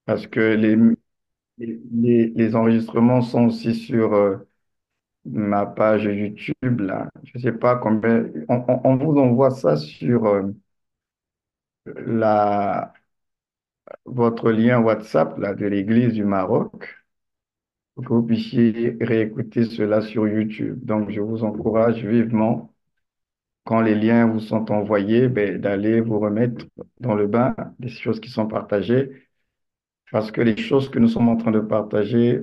parce que les enregistrements sont aussi sur ma page YouTube, là. Je sais pas combien. On vous envoie ça sur la, votre lien WhatsApp, là, de l'Église du Maroc, pour que vous puissiez réécouter cela sur YouTube. Donc, je vous encourage vivement, quand les liens vous sont envoyés, ben, d'aller vous remettre dans le bain des choses qui sont partagées, parce que les choses que nous sommes en train de partager,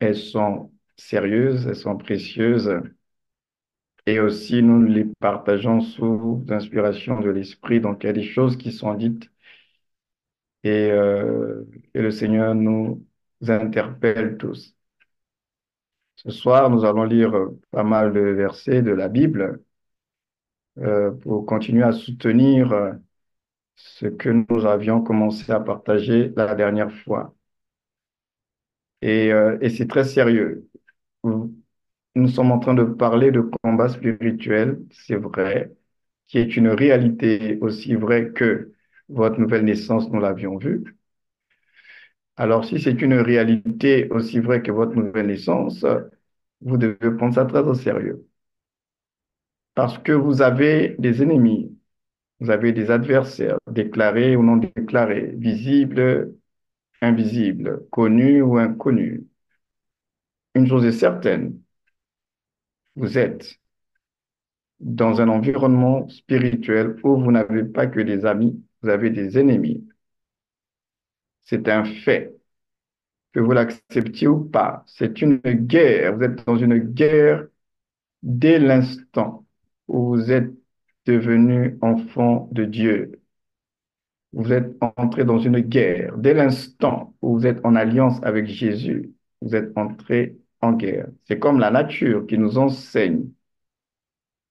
elles sont sérieuses, elles sont précieuses, et aussi nous les partageons sous inspiration de l'Esprit. Donc, il y a des choses qui sont dites et, euh, et le Seigneur nous interpelle tous. Ce soir, nous allons lire pas mal de versets de la Bible pour continuer à soutenir ce que nous avions commencé à partager la dernière fois. Et c'est très sérieux. Nous sommes en train de parler de combat spirituel, c'est vrai, qui est une réalité aussi vraie que votre nouvelle naissance, nous l'avions vu. Alors, si c'est une réalité aussi vraie que votre nouvelle naissance, vous devez prendre ça très au sérieux. Parce que vous avez des ennemis, vous avez des adversaires, déclarés ou non déclarés, visibles, invisibles, connus ou inconnus. Une chose est certaine, vous êtes dans un environnement spirituel où vous n'avez pas que des amis, vous avez des ennemis. C'est un fait, que vous l'acceptiez ou pas. C'est une guerre. Vous êtes dans une guerre dès l'instant où vous êtes devenu enfant de Dieu. Vous êtes entré dans une guerre. Dès l'instant où vous êtes en alliance avec Jésus, vous êtes entré en guerre. C'est comme la nature qui nous enseigne. Vous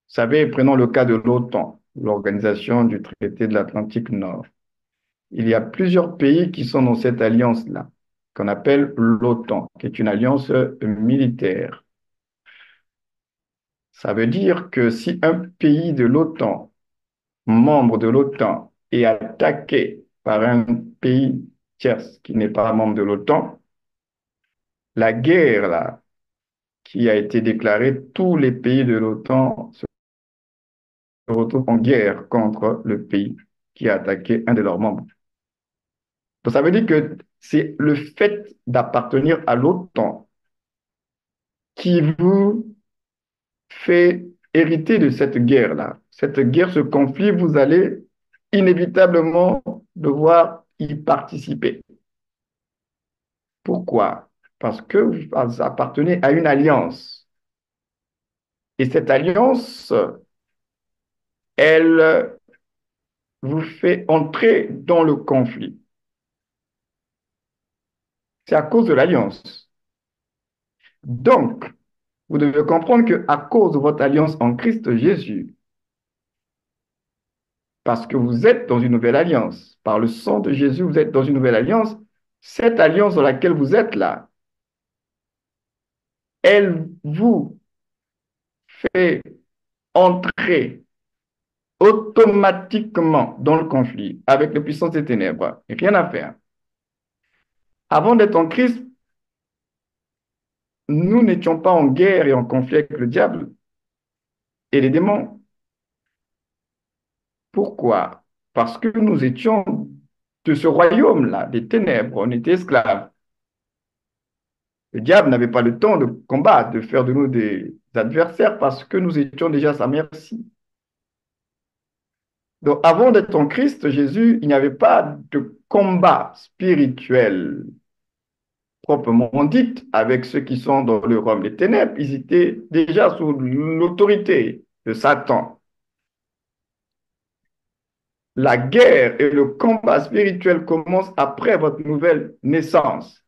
savez, prenons le cas de l'OTAN, l'Organisation du traité de l'Atlantique Nord. Il y a plusieurs pays qui sont dans cette alliance-là, qu'on appelle l'OTAN, qui est une alliance militaire. Ça veut dire que si un pays de l'OTAN, membre de l'OTAN, est attaqué par un pays tiers qui n'est pas membre de l'OTAN, la guerre là, qui a été déclarée, tous les pays de l'OTAN se retrouvent en guerre contre le pays qui a attaqué un de leurs membres. Donc ça veut dire que c'est le fait d'appartenir à l'OTAN qui vous fait hériter de cette guerre-là. Cette guerre, ce conflit, vous allez inévitablement devoir y participer. Pourquoi? Parce que vous appartenez à une alliance. Et cette alliance, elle vous fait entrer dans le conflit. C'est à cause de l'alliance. Donc, vous devez comprendre qu'à cause de votre alliance en Christ Jésus, parce que vous êtes dans une nouvelle alliance, par le sang de Jésus, vous êtes dans une nouvelle alliance, cette alliance dans laquelle vous êtes là, elle vous fait entrer automatiquement dans le conflit avec les puissances des ténèbres. Rien à faire. Avant d'être en Christ, nous n'étions pas en guerre et en conflit avec le diable et les démons. Pourquoi? Parce que nous étions de ce royaume-là, des ténèbres, on était esclaves. Le diable n'avait pas le temps de combattre, de faire de nous des adversaires parce que nous étions déjà à sa merci. Donc, avant d'être en Christ Jésus, il n'y avait pas de combat spirituel proprement dit avec ceux qui sont dans le royaume des ténèbres. Ils étaient déjà sous l'autorité de Satan. La guerre et le combat spirituel commencent après votre nouvelle naissance.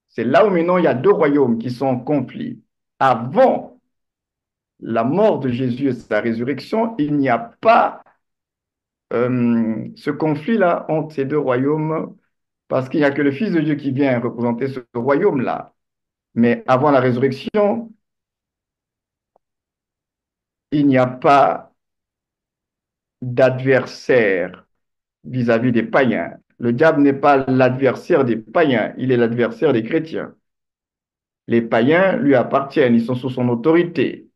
C'est là où maintenant il y a deux royaumes qui sont en conflit. Avant la mort de Jésus et sa résurrection, il n'y a pas ce conflit-là entre ces deux royaumes parce qu'il n'y a que le Fils de Dieu qui vient représenter ce royaume-là. Mais avant la résurrection, il n'y a pas d'adversaire vis-à-vis des païens. Le diable n'est pas l'adversaire des païens, il est l'adversaire des chrétiens. Les païens lui appartiennent, ils sont sous son autorité.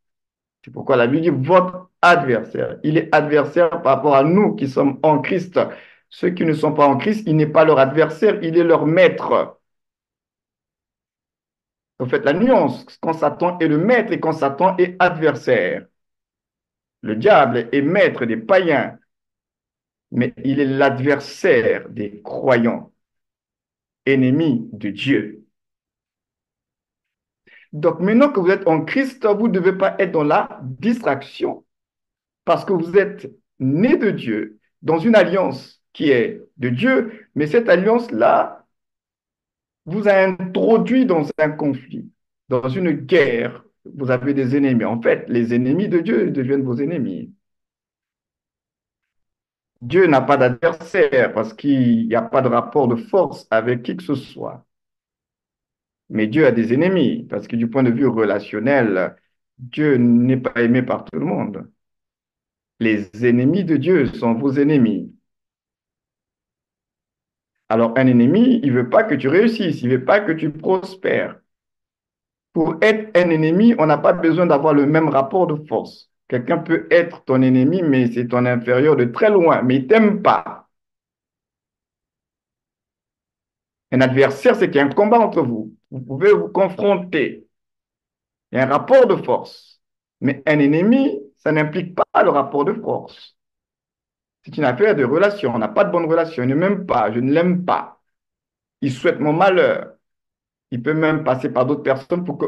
C'est pourquoi la Bible dit votre adversaire. Il est adversaire par rapport à nous qui sommes en Christ. Ceux qui ne sont pas en Christ, il n'est pas leur adversaire, il est leur maître. Vous faites la nuance quand Satan est le maître et quand Satan est adversaire. Le diable est maître des païens, mais il est l'adversaire des croyants, ennemi de Dieu. Donc maintenant que vous êtes en Christ, vous ne devez pas être dans la distraction parce que vous êtes né de Dieu, dans une alliance qui est de Dieu, mais cette alliance-là vous a introduit dans un conflit, dans une guerre. Vous avez des ennemis. En fait, les ennemis de Dieu deviennent vos ennemis. Dieu n'a pas d'adversaire parce qu'il n'y a pas de rapport de force avec qui que ce soit. Mais Dieu a des ennemis parce que du point de vue relationnel, Dieu n'est pas aimé par tout le monde. Les ennemis de Dieu sont vos ennemis. Alors, un ennemi, il ne veut pas que tu réussisses, il ne veut pas que tu prospères. Pour être un ennemi, on n'a pas besoin d'avoir le même rapport de force. Quelqu'un peut être ton ennemi, mais c'est ton inférieur de très loin, mais il ne t'aime pas. Un adversaire, c'est qu'il y a un combat entre vous. Vous pouvez vous confronter. Il y a un rapport de force. Mais un ennemi, ça n'implique pas le rapport de force. C'est une affaire de relation. On n'a pas de bonne relation. Il ne m'aime pas. Je ne l'aime pas. Il souhaite mon malheur. Il peut même passer par d'autres personnes pour que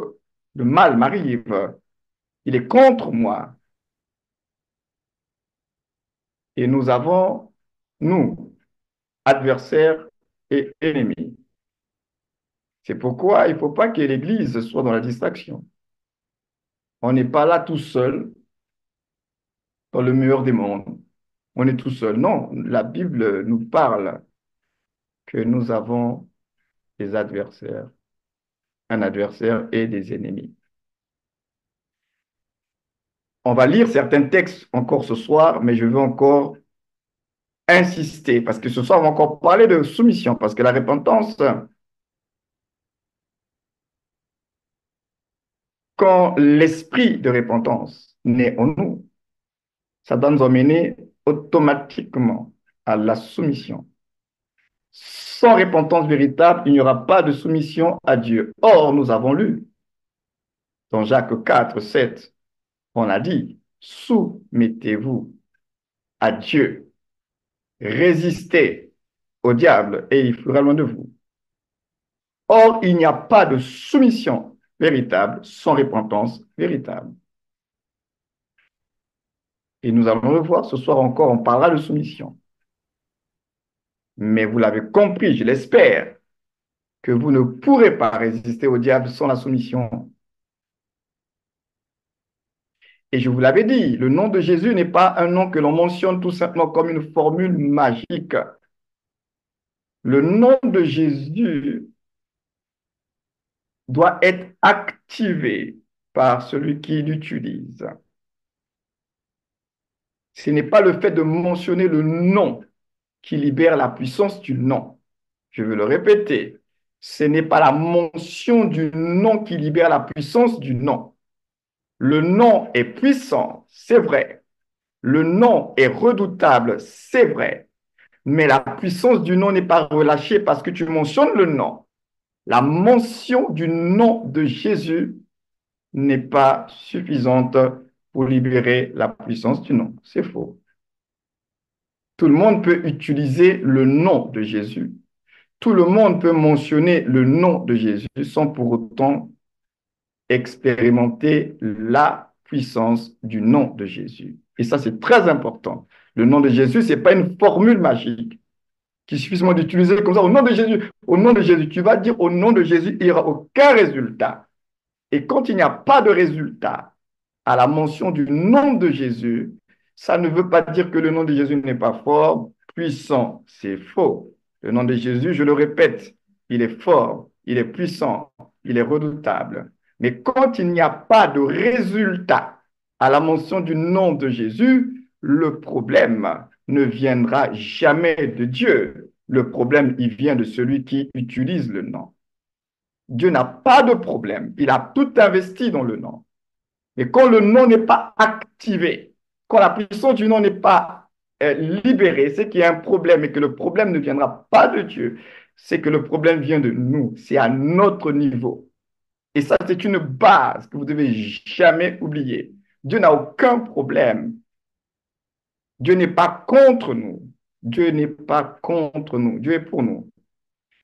le mal m'arrive. Il est contre moi. Et nous avons, nous, adversaires et ennemis. C'est pourquoi il ne faut pas que l'Église soit dans la distraction. On n'est pas là tout seul dans le meilleur des mondes. On est tout seul. Non, la Bible nous parle que nous avons des adversaires, un adversaire et des ennemis. On va lire certains textes encore ce soir, mais je veux encore insister, parce que ce soir, on va encore parler de soumission, parce que la repentance, quand l'esprit de repentance naît en nous, ça doit nous emmener automatiquement à la soumission. Sans repentance véritable, il n'y aura pas de soumission à Dieu. Or, nous avons lu dans Jacques 4, 7, on a dit, soumettez-vous à Dieu, résistez au diable et il fera loin de vous. Or, il n'y a pas de soumission véritable sans repentance véritable. Et nous allons le voir ce soir encore, on parlera de soumission. Mais vous l'avez compris, je l'espère, que vous ne pourrez pas résister au diable sans la soumission. Et je vous l'avais dit, le nom de Jésus n'est pas un nom que l'on mentionne tout simplement comme une formule magique. Le nom de Jésus doit être activé par celui qui l'utilise. Ce n'est pas le fait de mentionner le nom qui libère la puissance du nom. Je veux le répéter. Ce n'est pas la mention du nom qui libère la puissance du nom. Le nom est puissant, c'est vrai. Le nom est redoutable, c'est vrai. Mais la puissance du nom n'est pas relâchée parce que tu mentionnes le nom. La mention du nom de Jésus n'est pas suffisante pour libérer la puissance du nom. C'est faux. Tout le monde peut utiliser le nom de Jésus. Tout le monde peut mentionner le nom de Jésus sans pour autant expérimenter la puissance du nom de Jésus. Et ça, c'est très important. Le nom de Jésus, ce n'est pas une formule magique qui suffit seulement d'utiliser comme ça, au nom de Jésus. Au nom de Jésus, tu vas dire au nom de Jésus, il n'y aura aucun résultat. Et quand il n'y a pas de résultat à la mention du nom de Jésus, ça ne veut pas dire que le nom de Jésus n'est pas fort, puissant. C'est faux. Le nom de Jésus, je le répète, il est fort, il est puissant, il est redoutable. Mais quand il n'y a pas de résultat à la mention du nom de Jésus, le problème ne viendra jamais de Dieu. Le problème, il vient de celui qui utilise le nom. Dieu n'a pas de problème. Il a tout investi dans le nom. Et quand le nom n'est pas activé, quand la puissance du nom n'est pas libérée, c'est qu'il y a un problème et que le problème ne viendra pas de Dieu. C'est que le problème vient de nous. C'est à notre niveau. Et ça, c'est une base que vous devez jamais oublier. Dieu n'a aucun problème. Dieu n'est pas contre nous. Dieu n'est pas contre nous. Dieu est pour nous.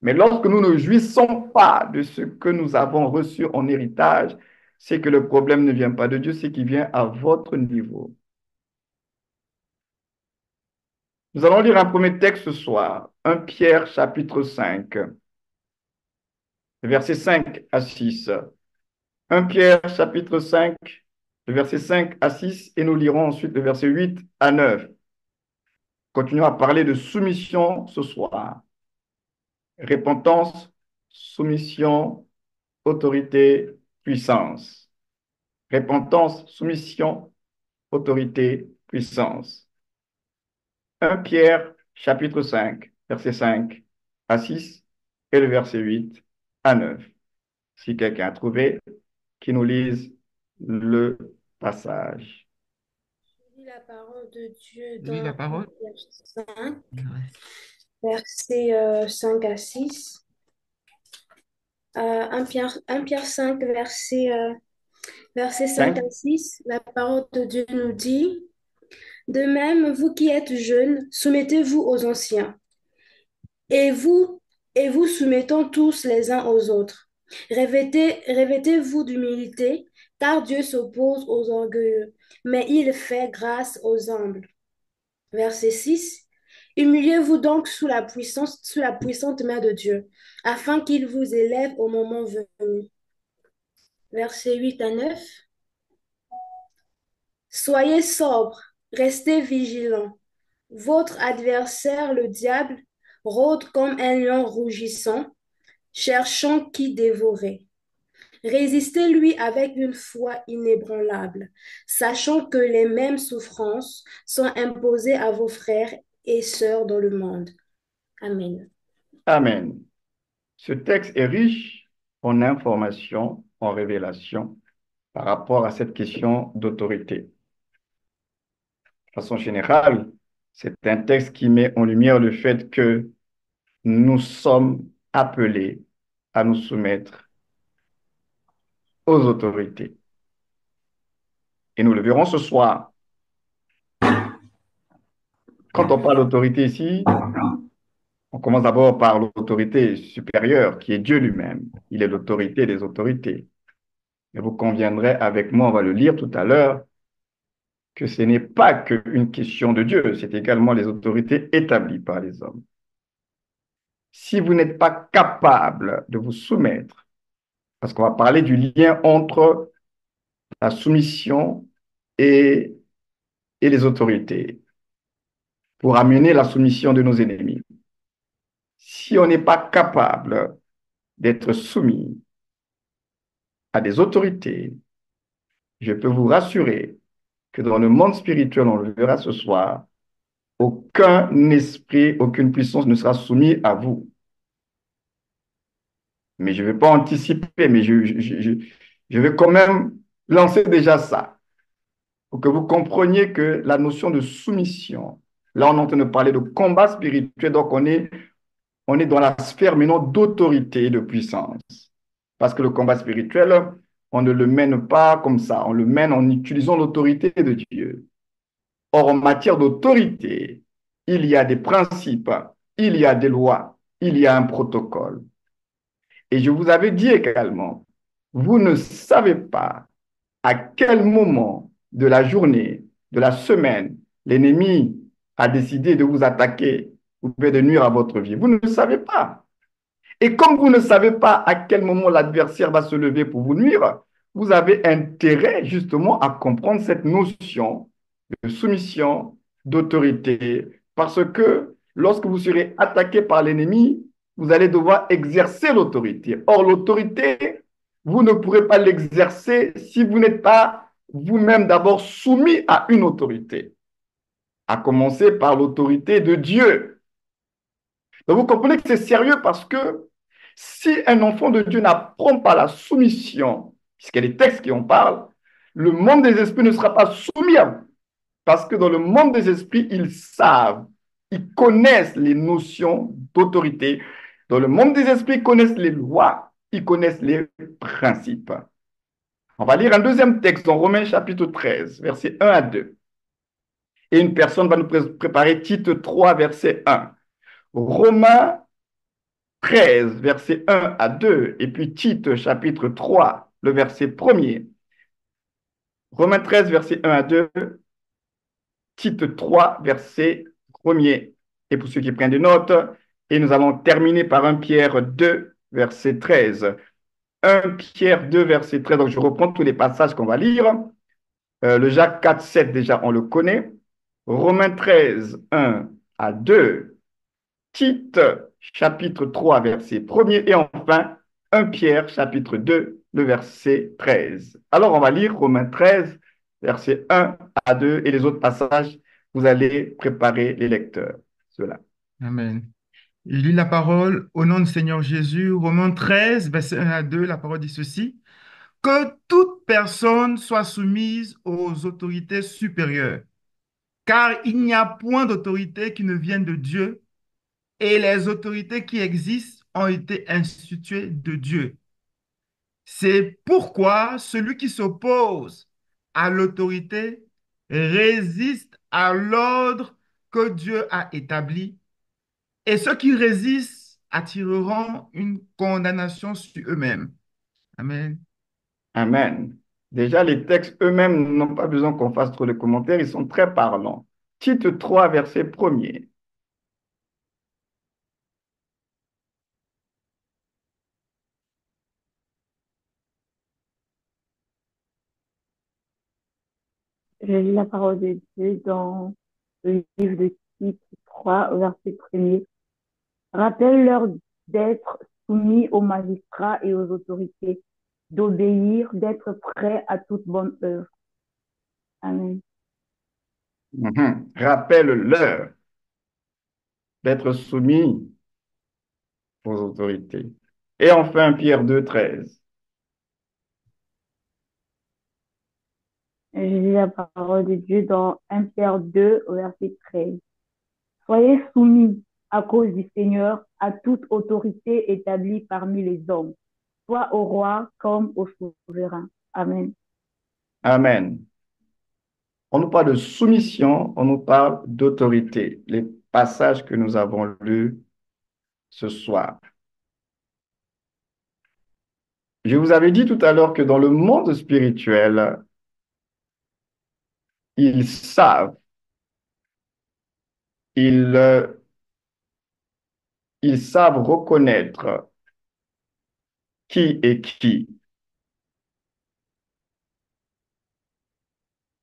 Mais lorsque nous ne jouissons pas de ce que nous avons reçu en héritage, c'est que le problème ne vient pas de Dieu, c'est qu'il vient à votre niveau. Nous allons lire un premier texte ce soir, 1 Pierre chapitre 5, versets 5 à 6. 1 Pierre chapitre 5, versets 5 à 6, et nous lirons ensuite le verset 8 à 9. Continuons à parler de soumission ce soir. Repentance, soumission, autorité, puissance. Repentance, soumission, autorité, puissance. 1 Pierre, chapitre 5, verset 5 à 6 et le verset 8 à 9. Si quelqu'un a trouvé, qui nous lise le passage. Je lis la parole de Dieu Oui, la dans parole. Pierre 5, Ouais. versets 5 à 6. 1 Pierre 5, verset 5 à 5. 6, la parole de Dieu nous dit, de même, vous qui êtes jeunes, soumettez-vous aux anciens, et vous, et vous soumettons tous les uns aux autres. Revêtez-vous d'humilité, car Dieu s'oppose aux orgueilleux, mais il fait grâce aux humbles. Verset 6. Humiliez-vous donc sous la puissante main de Dieu, afin qu'il vous élève au moment venu. Verset 8 à 9. Soyez sobres, restez vigilants. Votre adversaire, le diable, rôde comme un lion rougissant, cherchant qui dévorer. Résistez-lui avec une foi inébranlable, sachant que les mêmes souffrances sont imposées à vos frères et sœurs dans le monde. Amen. Amen. Ce texte est riche en informations, en révélations par rapport à cette question d'autorité. De façon générale, c'est un texte qui met en lumière le fait que nous sommes appelés à nous soumettre aux autorités. Et nous le verrons ce soir. Quand on parle d'autorité ici, on commence d'abord par l'autorité supérieure, qui est Dieu lui-même. Il est l'autorité des autorités. Mais vous conviendrez avec moi, on va le lire tout à l'heure, que ce n'est pas qu'une question de Dieu, c'est également les autorités établies par les hommes. Si vous n'êtes pas capable de vous soumettre, parce qu'on va parler du lien entre la soumission et les autorités, pour amener la soumission de nos ennemis. Si on n'est pas capable d'être soumis à des autorités, je peux vous rassurer que dans le monde spirituel, on le verra ce soir, aucun esprit, aucune puissance ne sera soumis à vous. Mais je ne vais pas anticiper, mais je vais quand même lancer déjà ça, pour que vous compreniez que la notion de soumission, là on est en train de parler de combat spirituel, donc on est dans la sphère maintenant d'autorité et de puissance. Parce que le combat spirituel, on ne le mène pas comme ça, on le mène en utilisant l'autorité de Dieu. Or, en matière d'autorité, il y a des principes, il y a des lois, il y a un protocole. Et je vous avais dit également, vous ne savez pas à quel moment de la journée, de la semaine, l'ennemi a décidé de vous attaquer ou de nuire à votre vie. Vous ne savez pas. Et comme vous ne savez pas à quel moment l'adversaire va se lever pour vous nuire, vous avez intérêt justement à comprendre cette notion de soumission, d'autorité, parce que lorsque vous serez attaqué par l'ennemi, vous allez devoir exercer l'autorité. Or, l'autorité, vous ne pourrez pas l'exercer si vous n'êtes pas vous-même d'abord soumis à une autorité, à commencer par l'autorité de Dieu. Donc vous comprenez que c'est sérieux parce que si un enfant de Dieu n'apprend pas la soumission, puisqu'il y a des textes qui en parlent, le monde des esprits ne sera pas soumis à vous. Parce que dans le monde des esprits, ils savent, ils connaissent les notions d'autorité. Dans le monde des esprits, ils connaissent les lois, ils connaissent les principes. On va lire un deuxième texte dans Romains chapitre 13, versets 1 à 2. Et une personne va nous préparer Tite 3, verset 1. Romains 13, verset 1 à 2, et puis Tite chapitre 3, le verset 1er. Romains 13, verset 1 à 2, Tite 3, verset 1er. Et pour ceux qui prennent des notes, et nous allons terminer par 1 Pierre 2, verset 13. 1 Pierre 2, verset 13. Donc je reprends tous les passages qu'on va lire. Le Jacques 4, 7, déjà, on le connaît. Romains 13, 1 à 2. Tite, chapitre 3, verset 1er. Et enfin, 1 Pierre, chapitre 2, le verset 13. Alors, on va lire Romains 13, verset 1 à 2. Et les autres passages, vous allez préparer les lecteurs. Cela. Amen. Je lis la parole au nom du Seigneur Jésus. Romains 13, verset 1 à 2, la parole dit ceci. Que toute personne soit soumise aux autorités supérieures, car il n'y a point d'autorité qui ne vienne de Dieu, et les autorités qui existent ont été instituées de Dieu. C'est pourquoi celui qui s'oppose à l'autorité résiste à l'ordre que Dieu a établi, et ceux qui résistent attireront une condamnation sur eux-mêmes. Amen. Amen. Déjà, les textes eux-mêmes n'ont pas besoin qu'on fasse trop de commentaires, ils sont très parlants. Tite 3, verset 1er. Je lis la parole de Dieu dans le livre de Tite 3, verset 1er. Rappelle-leur d'être soumis aux magistrats et aux autorités, d'obéir, d'être prêts à toute bonne œuvre. Amen. Rappelle-leur d'être soumis aux autorités. Et enfin, Pierre 2, 13. Je lis la parole de Dieu dans 1 Pierre 2, verset 13. Soyez soumis à cause du Seigneur à toute autorité établie parmi les hommes, soit au roi comme au souverain. Amen. Amen. On nous parle de soumission, on nous parle d'autorité. Les passages que nous avons lus ce soir. Je vous avais dit tout à l'heure que dans le monde spirituel, ils savent, ils, euh, ils savent reconnaître qui est qui.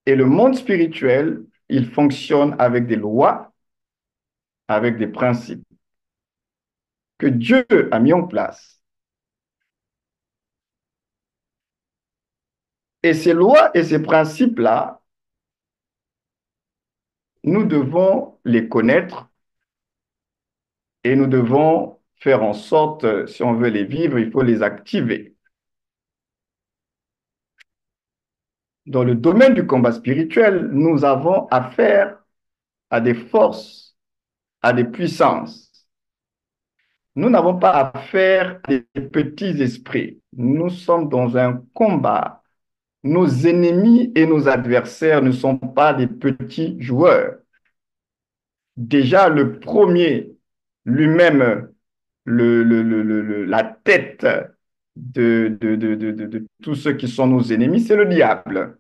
Et le monde spirituel, il fonctionne avec des lois, avec des principes que Dieu a mis en place. Et ces lois et ces principes-là, nous devons les connaître et nous devons faire en sorte, si on veut les vivre, il faut les activer. Dans le domaine du combat spirituel, nous avons affaire à des forces, à des puissances. Nous n'avons pas affaire à des petits esprits. Nous sommes dans un combat. Nos ennemis et nos adversaires ne sont pas des petits joueurs. Déjà, le premier, lui-même, la tête de tous ceux qui sont nos ennemis, c'est le diable.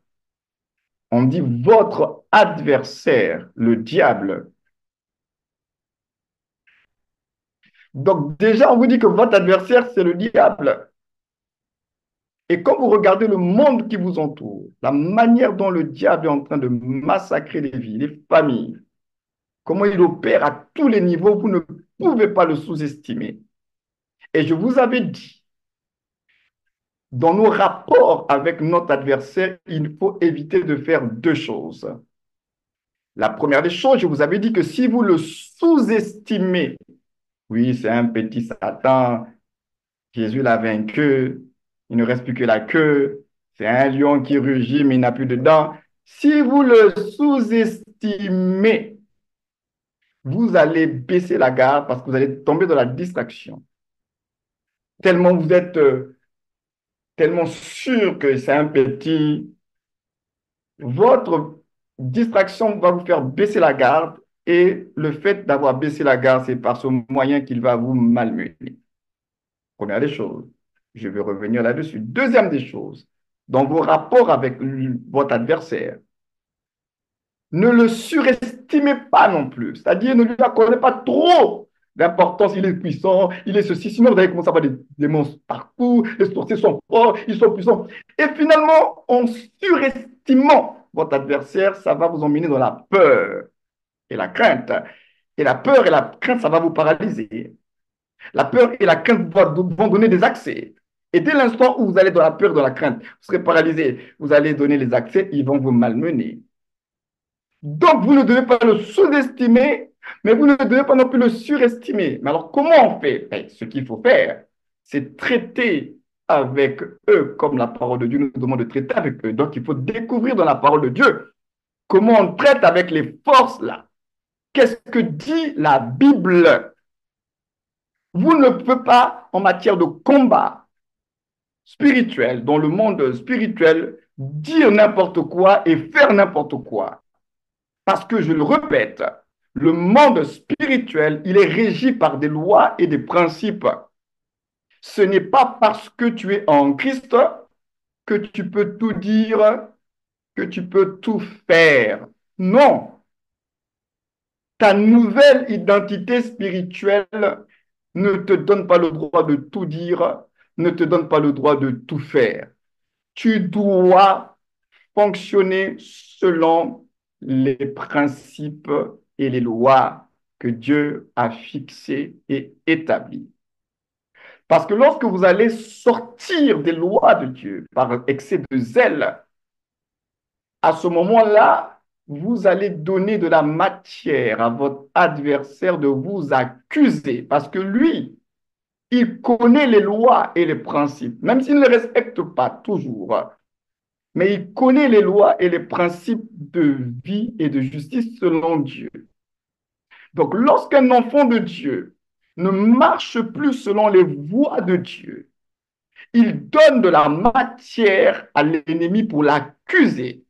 On dit votre adversaire, le diable. Donc déjà, on vous dit que votre adversaire, c'est le diable. Et quand vous regardez le monde qui vous entoure, la manière dont le diable est en train de massacrer les vies, les familles, comment il opère à tous les niveaux, vous ne pouvez pas le sous-estimer. Et je vous avais dit, dans nos rapports avec notre adversaire, il faut éviter de faire deux choses. La première des choses, je vous avais dit que si vous le sous-estimez, Oui, c'est un petit Satan. Jésus l'a vaincu. Il ne reste plus que la queue. C'est un lion qui rugit, mais il n'a plus de dents. Si vous le sous-estimez, vous allez baisser la garde parce que vous allez tomber dans la distraction. Tellement vous êtes tellement sûr que c'est un petit, votre distraction va vous faire baisser la garde et le fait d'avoir baissé la garde, c'est par ce moyen qu'il va vous malmener. Première des choses, je vais revenir là-dessus. Deuxième des choses, dans vos rapports avec votre adversaire, ne le surestimez pas non plus. C'est-à-dire, ne lui accordez pas trop d'importance. Il est puissant, il est ceci. Sinon, vous allez commencer à avoir des monstres partout. Les sorciers sont forts, ils sont puissants. Et finalement, en surestimant votre adversaire, ça va vous emmener dans la peur et la crainte. Et la peur et la crainte, ça va vous paralyser. La peur et la crainte vont donner des accès. Et dès l'instant où vous allez dans la peur, dans la crainte, vous serez paralysé. Vous allez donner les accès, ils vont vous malmener. Donc, vous ne devez pas le sous-estimer, mais vous ne devez pas non plus le surestimer. Mais alors, comment on fait? Ben, ce qu'il faut faire, c'est traiter avec eux comme la parole de Dieu nous demande de traiter avec eux. Donc, il faut découvrir dans la parole de Dieu comment on traite avec les forces là. Qu'est-ce que dit la Bible? Vous ne pouvez pas, en matière de combat spirituel, dans le monde spirituel, dire n'importe quoi et faire n'importe quoi. Parce que, je le répète, le monde spirituel, il est régi par des lois et des principes. Ce n'est pas parce que tu es en Christ que tu peux tout dire, que tu peux tout faire. Non, ta nouvelle identité spirituelle ne te donne pas le droit de tout dire, ne te donne pas le droit de tout faire. Tu dois fonctionner selon les principes et les lois que Dieu a fixées et établies. Parce que lorsque vous allez sortir des lois de Dieu par excès de zèle, à ce moment-là, vous allez donner de la matière à votre adversaire de vous accuser. Parce que lui, il connaît les lois et les principes, même s'il ne les respecte pas toujours. Mais il connaît les lois et les principes de vie et de justice selon Dieu. Donc, lorsqu'un enfant de Dieu ne marche plus selon les voies de Dieu, il donne de la matière à l'ennemi pour l'accuser.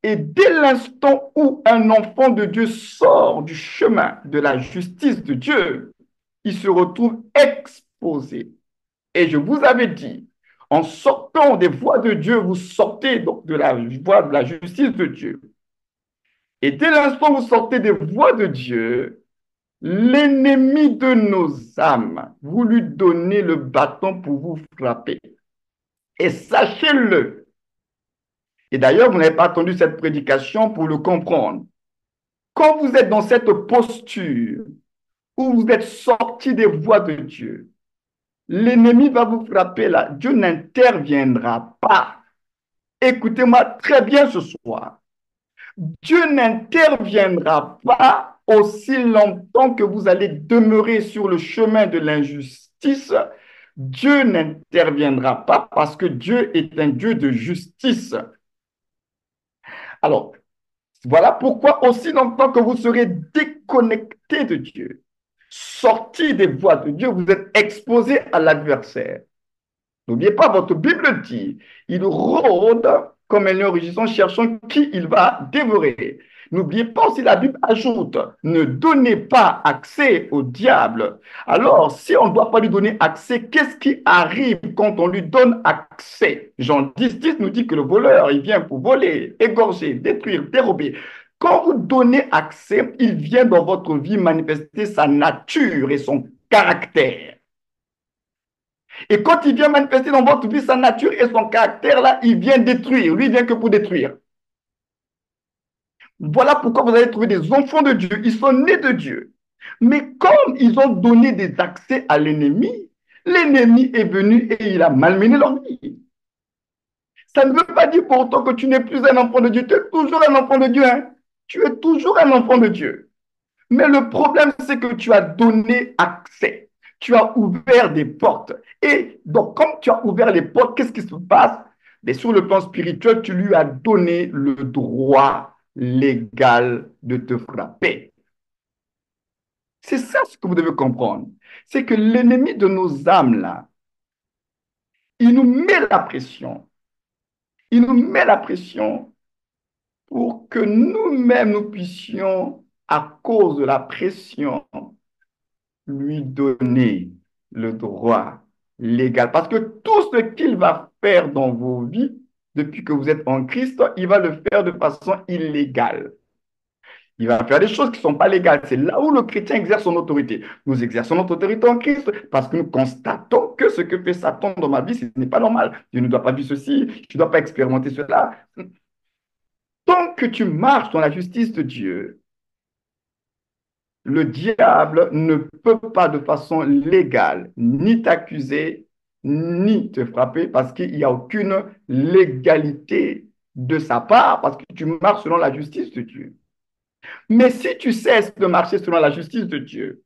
Et dès l'instant où un enfant de Dieu sort du chemin de la justice de Dieu, il se retrouve exposé. Et je vous avais dit, en sortant des voies de Dieu, vous sortez donc de la voie de la justice de Dieu. Et dès l'instant où vous sortez des voies de Dieu, l'ennemi de nos âmes, vous lui donnez le bâton pour vous frapper. Et sachez-le. Et d'ailleurs, vous n'avez pas attendu cette prédication pour le comprendre. Quand vous êtes dans cette posture où vous êtes sorti des voies de Dieu, l'ennemi va vous frapper là. Dieu n'interviendra pas. Écoutez-moi très bien ce soir. Dieu n'interviendra pas aussi longtemps que vous allez demeurer sur le chemin de l'injustice. Dieu n'interviendra pas parce que Dieu est un Dieu de justice. Alors, voilà pourquoi aussi longtemps que vous serez déconnecté de Dieu, sorti des voies de Dieu, vous êtes exposé à l'adversaire. N'oubliez pas, votre Bible dit, il rôde comme un lion rugissant, cherchant qui il va dévorer. N'oubliez pas aussi, la Bible ajoute, ne donnez pas accès au diable. Alors, si on ne doit pas lui donner accès, qu'est-ce qui arrive quand on lui donne accès? Jean 10 nous dit que le voleur, il vient pour voler, égorger, détruire, dérober. Quand vous donnez accès, il vient dans votre vie manifester sa nature et son caractère. Et quand il vient manifester dans votre vie sa nature et son caractère, là, il vient détruire. Lui, il vient que pour détruire. Voilà pourquoi vous allez trouver des enfants de Dieu. Ils sont nés de Dieu. Mais comme ils ont donné des accès à l'ennemi, l'ennemi est venu et il a malmené leur vie. Ça ne veut pas dire pourtant que tu n'es plus un enfant de Dieu. Tu es toujours un enfant de Dieu. Hein? Tu es toujours un enfant de Dieu. Mais le problème, c'est que tu as donné accès. Tu as ouvert des portes. Et donc, comme tu as ouvert les portes, qu'est-ce qui se passe? Mais sur le plan spirituel, tu lui as donné le droit légal de te frapper. C'est ça ce que vous devez comprendre. C'est que l'ennemi de nos âmes, là, il nous met la pression. Il nous met la pression pour que nous-mêmes, nous puissions, à cause de la pression, lui donner le droit légal. Parce que tout ce qu'il va faire dans vos vies, depuis que vous êtes en Christ, il va le faire de façon illégale. Il va faire des choses qui ne sont pas légales. C'est là où le chrétien exerce son autorité. Nous exerçons notre autorité en Christ parce que nous constatons que ce que fait Satan dans ma vie, ce n'est pas normal. Je ne dois pas vivre ceci, je ne dois pas expérimenter cela. Tant que tu marches dans la justice de Dieu, le diable ne peut pas de façon légale ni t'accuser, ni te frapper parce qu'il n'y a aucune légalité de sa part parce que tu marches selon la justice de Dieu. Mais si tu cesses de marcher selon la justice de Dieu,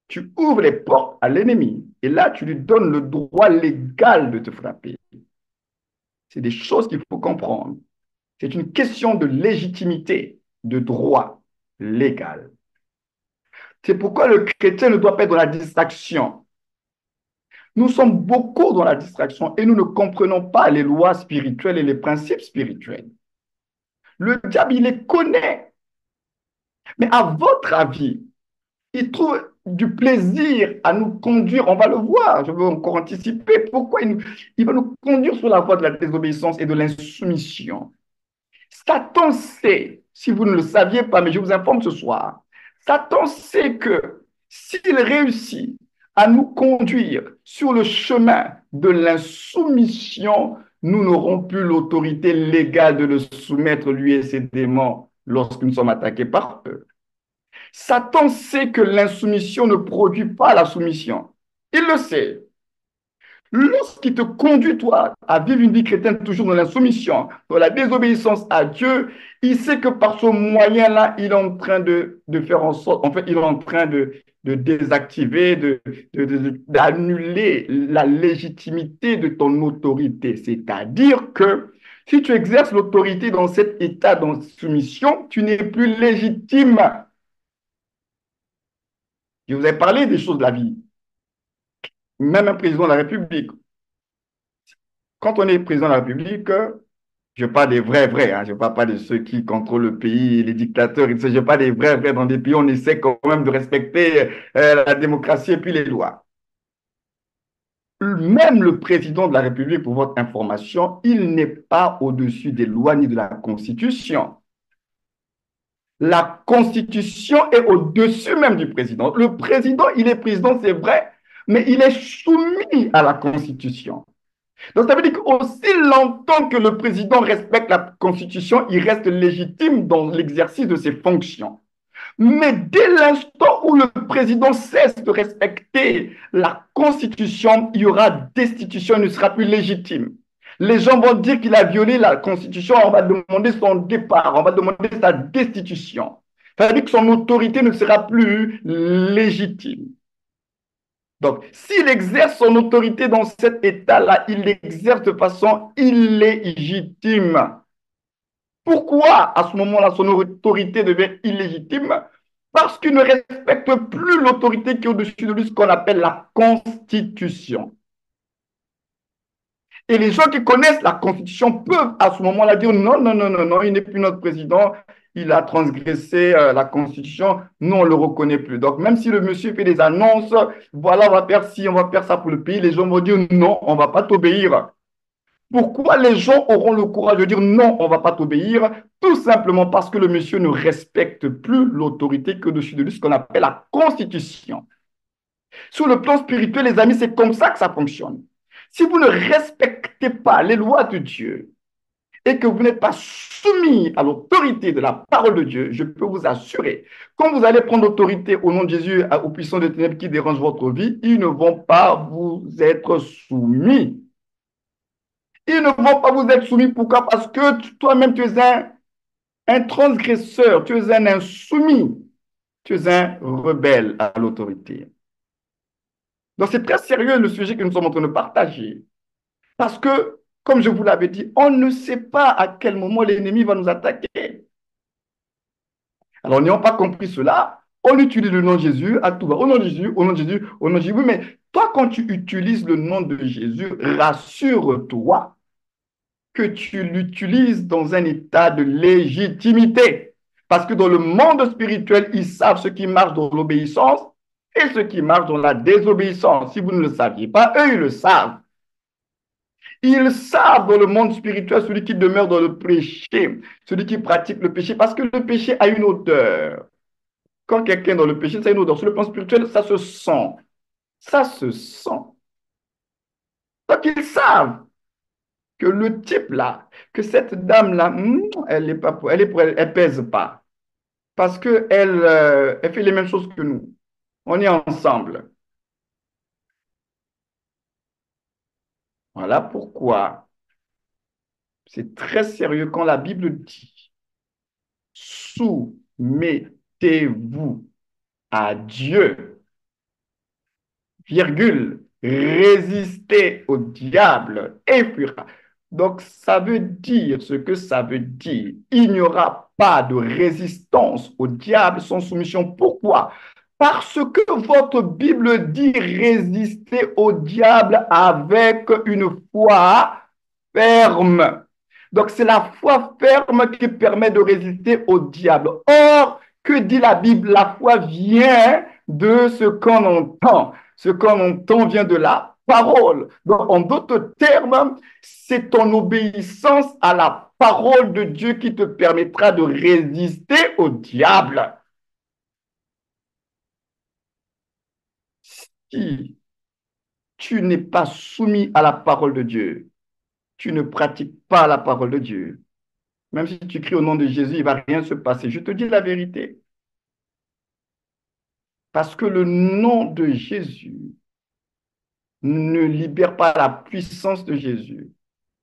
tu ouvres les portes à l'ennemi et là, tu lui donnes le droit légal de te frapper. C'est des choses qu'il faut comprendre. C'est une question de légitimité, de droit légal. C'est pourquoi le chrétien ne doit pas être dans la distraction. Nous sommes beaucoup dans la distraction et nous ne comprenons pas les lois spirituelles et les principes spirituels. Le diable, il les connaît. Mais à votre avis, il trouve du plaisir à nous conduire, on va le voir, je veux encore anticiper pourquoi il va nous conduire sur la voie de la désobéissance et de l'insoumission. Satan sait, si vous ne le saviez pas, mais je vous informe ce soir, Satan sait que s'il réussit à nous conduire sur le chemin de l'insoumission, nous n'aurons plus l'autorité légale de le soumettre, lui et ses démons, lorsque nous sommes attaqués par eux. Satan sait que l'insoumission ne produit pas la soumission. Il le sait. Lorsqu'il te conduit, toi, à vivre une vie chrétienne toujours dans l'insoumission, dans la désobéissance à Dieu, il sait que par ce moyen-là, il est en train de faire en sorte, en fait, il est en train de désactiver, d'annuler la légitimité de ton autorité. C'est-à-dire que si tu exerces l'autorité dans cet état d'insoumission, tu n'es plus légitime. Je vous ai parlé des choses de la vie. Même un président de la République. Quand on est président de la République, je parle des vrais, hein, je ne parle pas de ceux qui contrôlent le pays, les dictateurs, je parle des vrais dans des pays où on essaie quand même de respecter la démocratie et puis les lois. Même le président de la République, pour votre information, il n'est pas au-dessus des lois ni de la Constitution. La Constitution est au-dessus même du président. Le président, il est président, c'est vrai, mais il est soumis à la Constitution. Donc, ça veut dire qu'aussi longtemps que le président respecte la Constitution, il reste légitime dans l'exercice de ses fonctions. Mais dès l'instant où le président cesse de respecter la Constitution, il y aura destitution, il ne sera plus légitime. Les gens vont dire qu'il a violé la Constitution, on va demander son départ, on va demander sa destitution. Ça veut dire que son autorité ne sera plus légitime. Donc, s'il exerce son autorité dans cet état-là, il l'exerce de façon illégitime. Pourquoi, à ce moment-là, son autorité devient illégitime? Parce qu'il ne respecte plus l'autorité qui est au-dessus de lui, ce qu'on appelle la Constitution. Et les gens qui connaissent la Constitution peuvent à ce moment-là dire non, il n'est plus notre président, il a transgressé la Constitution, nous, on ne le reconnaît plus. Donc, même si le monsieur fait des annonces, voilà, on va faire ci, on va faire ça pour le pays, les gens vont dire non, on ne va pas t'obéir. Pourquoi les gens auront le courage de dire non, on ne va pas t'obéir? Tout simplement parce que le monsieur ne respecte plus l'autorité que dessus de lui, ce qu'on appelle la Constitution. Sur le plan spirituel, les amis, c'est comme ça que ça fonctionne. Si vous ne respectez pas les lois de Dieu et que vous n'êtes pas soumis à l'autorité de la parole de Dieu, je peux vous assurer, quand vous allez prendre l'autorité au nom de Jésus aux puissances des ténèbres qui dérangent votre vie, ils ne vont pas vous être soumis. Ils ne vont pas vous être soumis. Pourquoi? Parce que toi-même, tu es un transgresseur, tu es un insoumis. Tu es un rebelle à l'autorité. Donc, c'est très sérieux le sujet que nous sommes en train de partager. Parce que, comme je vous l'avais dit, on ne sait pas à quel moment l'ennemi va nous attaquer. Alors, n'ayant pas compris cela, on utilise le nom de Jésus à tout va. Au nom de Jésus, au nom de Jésus, au nom de Jésus. Oui, mais toi, quand tu utilises le nom de Jésus, rassure-toi que tu l'utilises dans un état de légitimité. Parce que dans le monde spirituel, ils savent ce qui marche dans l'obéissance et ce qui marche dans la désobéissance. Si vous ne le saviez pas, eux, ils le savent. Ils savent dans le monde spirituel celui qui demeure dans le péché, celui qui pratique le péché, parce que le péché a une odeur. Quand quelqu'un est dans le péché, ça a une odeur. Sur le plan spirituel, ça se sent. Ça se sent. Donc ils savent que le type là, que cette dame-là, elle est pas elle pèse pas. Parce que elle fait les mêmes choses que nous. On est ensemble. Voilà pourquoi c'est très sérieux quand la Bible dit soumettez-vous à Dieu, virgule, résistez au diable et fuira. Donc, ça veut dire ce que ça veut dire. Il n'y aura pas de résistance au diable sans soumission. Pourquoi? Parce que votre Bible dit résister au diable avec une foi ferme. Donc, c'est la foi ferme qui permet de résister au diable. Or, que dit la Bible? La foi vient de ce qu'on entend. Ce qu'on entend vient de la parole. Donc, en d'autres termes, c'est ton obéissance à la parole de Dieu qui te permettra de résister au diable. Si tu n'es pas soumis à la parole de Dieu, tu ne pratiques pas la parole de Dieu. Même si tu cries au nom de Jésus, il ne va rien se passer. Je te dis la vérité. Parce que le nom de Jésus ne libère pas la puissance de Jésus.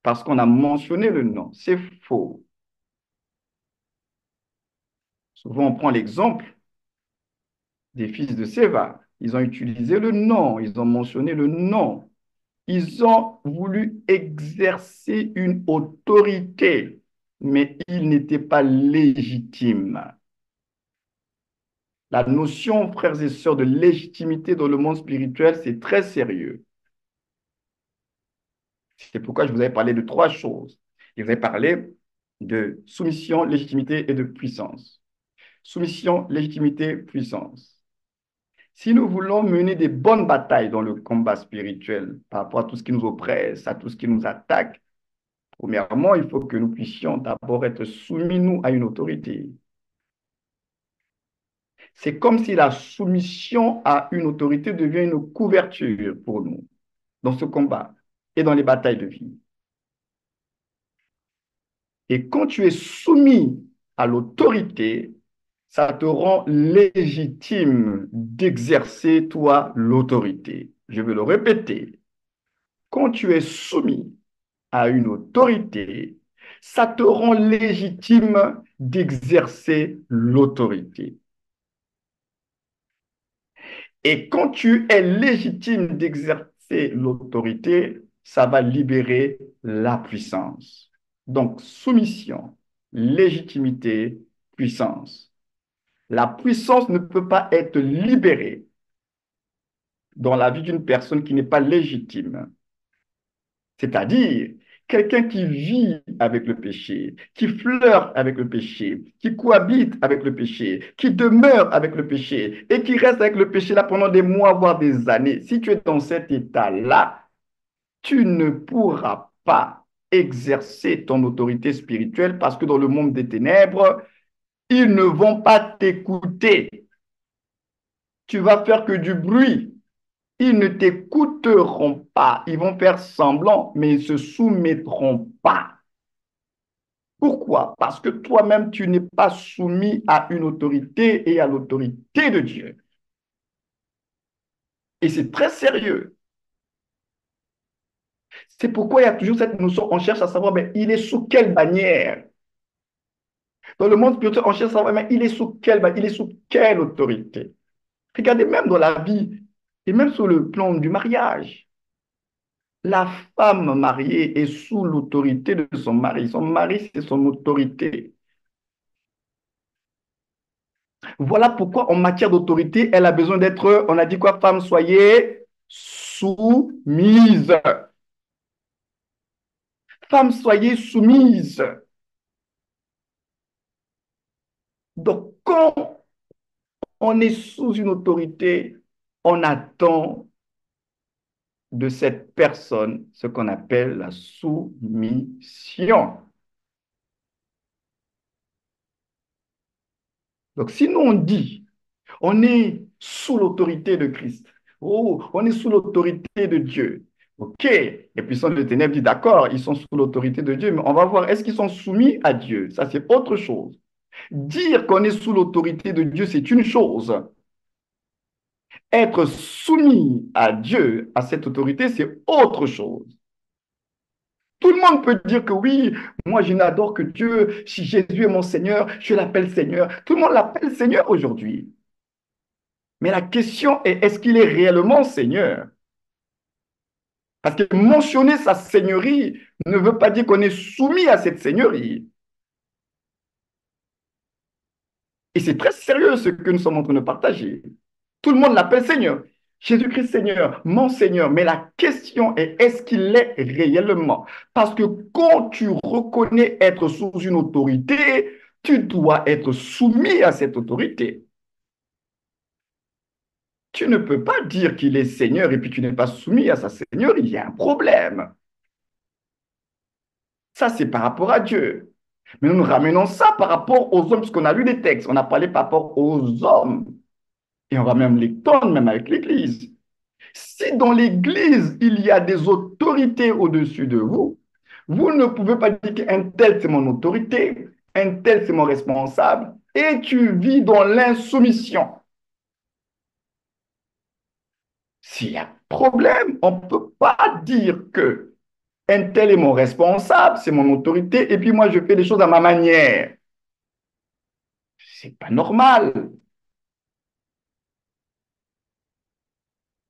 Parce qu'on a mentionné le nom. C'est faux. Souvent, on prend l'exemple des fils de Séva. Ils ont utilisé le nom, ils ont mentionné le nom. Ils ont voulu exercer une autorité, mais ils n'étaient pas légitimes. La notion, frères et sœurs, de légitimité dans le monde spirituel, c'est très sérieux. C'est pourquoi je vous avais parlé de trois choses. Je vous ai parlé de soumission, légitimité et de puissance. Soumission, légitimité, puissance. Si nous voulons mener des bonnes batailles dans le combat spirituel par rapport à tout ce qui nous oppresse, à tout ce qui nous attaque, premièrement, il faut que nous puissions d'abord être soumis, nous, à une autorité. C'est comme si la soumission à une autorité devient une couverture pour nous dans ce combat et dans les batailles de vie. Et quand tu es soumis à l'autorité, ça te rend légitime d'exercer, toi, l'autorité. Je vais le répéter. Quand tu es soumis à une autorité, ça te rend légitime d'exercer l'autorité. Et quand tu es légitime d'exercer l'autorité, ça va libérer la puissance. Donc, soumission, légitimité, puissance. La puissance ne peut pas être libérée dans la vie d'une personne qui n'est pas légitime. C'est-à-dire, quelqu'un qui vit avec le péché, qui flirte avec le péché, qui cohabite avec le péché, qui demeure avec le péché et qui reste avec le péché là pendant des mois, voire des années. Si tu es dans cet état-là, tu ne pourras pas exercer ton autorité spirituelle parce que dans le monde des ténèbres, ils ne vont pas t'écouter. Tu vas faire que du bruit. Ils ne t'écouteront pas. Ils vont faire semblant, mais ils ne se soumettront pas. Pourquoi? Parce que toi-même, tu n'es pas soumis à une autorité et à l'autorité de Dieu. Et c'est très sérieux. C'est pourquoi il y a toujours cette notion, on cherche à savoir, mais il est sous quelle bannière? Dans le monde spirituel, on cherche à savoir, mais il est sous quelle, il est sous quelle autorité? Regardez même dans la vie et même sur le plan du mariage. La femme mariée est sous l'autorité de son mari. Son mari, c'est son autorité. Voilà pourquoi en matière d'autorité, elle a besoin d'être, on a dit quoi, femme, soyez soumise. Femme, soyez soumise. Donc, quand on est sous une autorité, on attend de cette personne ce qu'on appelle la soumission. Donc, si nous on dit, on est sous l'autorité de Christ, oh, on est sous l'autorité de Dieu, ok, les puissants de ténèbres disent, d'accord, ils sont sous l'autorité de Dieu, mais on va voir, est-ce qu'ils sont soumis à Dieu? Ça, c'est autre chose. Dire qu'on est sous l'autorité de Dieu, c'est une chose. Être soumis à Dieu, à cette autorité, c'est autre chose. Tout le monde peut dire que oui, moi je n'adore que Dieu, si Jésus est mon Seigneur, je l'appelle Seigneur. Tout le monde l'appelle Seigneur aujourd'hui. Mais la question est, est-ce qu'il est réellement Seigneur? Parce que mentionner sa seigneurie ne veut pas dire qu'on est soumis à cette seigneurie. Et c'est très sérieux ce que nous sommes en train de partager. Tout le monde l'appelle Seigneur. Jésus-Christ Seigneur, mon Seigneur. Mais la question est, est-ce qu'il l'est réellement? Parce que quand tu reconnais être sous une autorité, tu dois être soumis à cette autorité. Tu ne peux pas dire qu'il est Seigneur et puis tu n'es pas soumis à sa seigneurie. Il y a un problème. Ça, c'est par rapport à Dieu. Mais nous ramenons ça par rapport aux hommes, puisqu'on a lu des textes. On a parlé par rapport aux hommes. Et on va même les tondre, même avec l'Église. Si dans l'Église, il y a des autorités au-dessus de vous, vous ne pouvez pas dire qu'un tel, c'est mon autorité, un tel, c'est mon responsable, et tu vis dans l'insoumission. S'il y a problème, on ne peut pas dire que un tel est mon responsable, c'est mon autorité, et puis moi, je fais les choses à ma manière. C'est pas normal.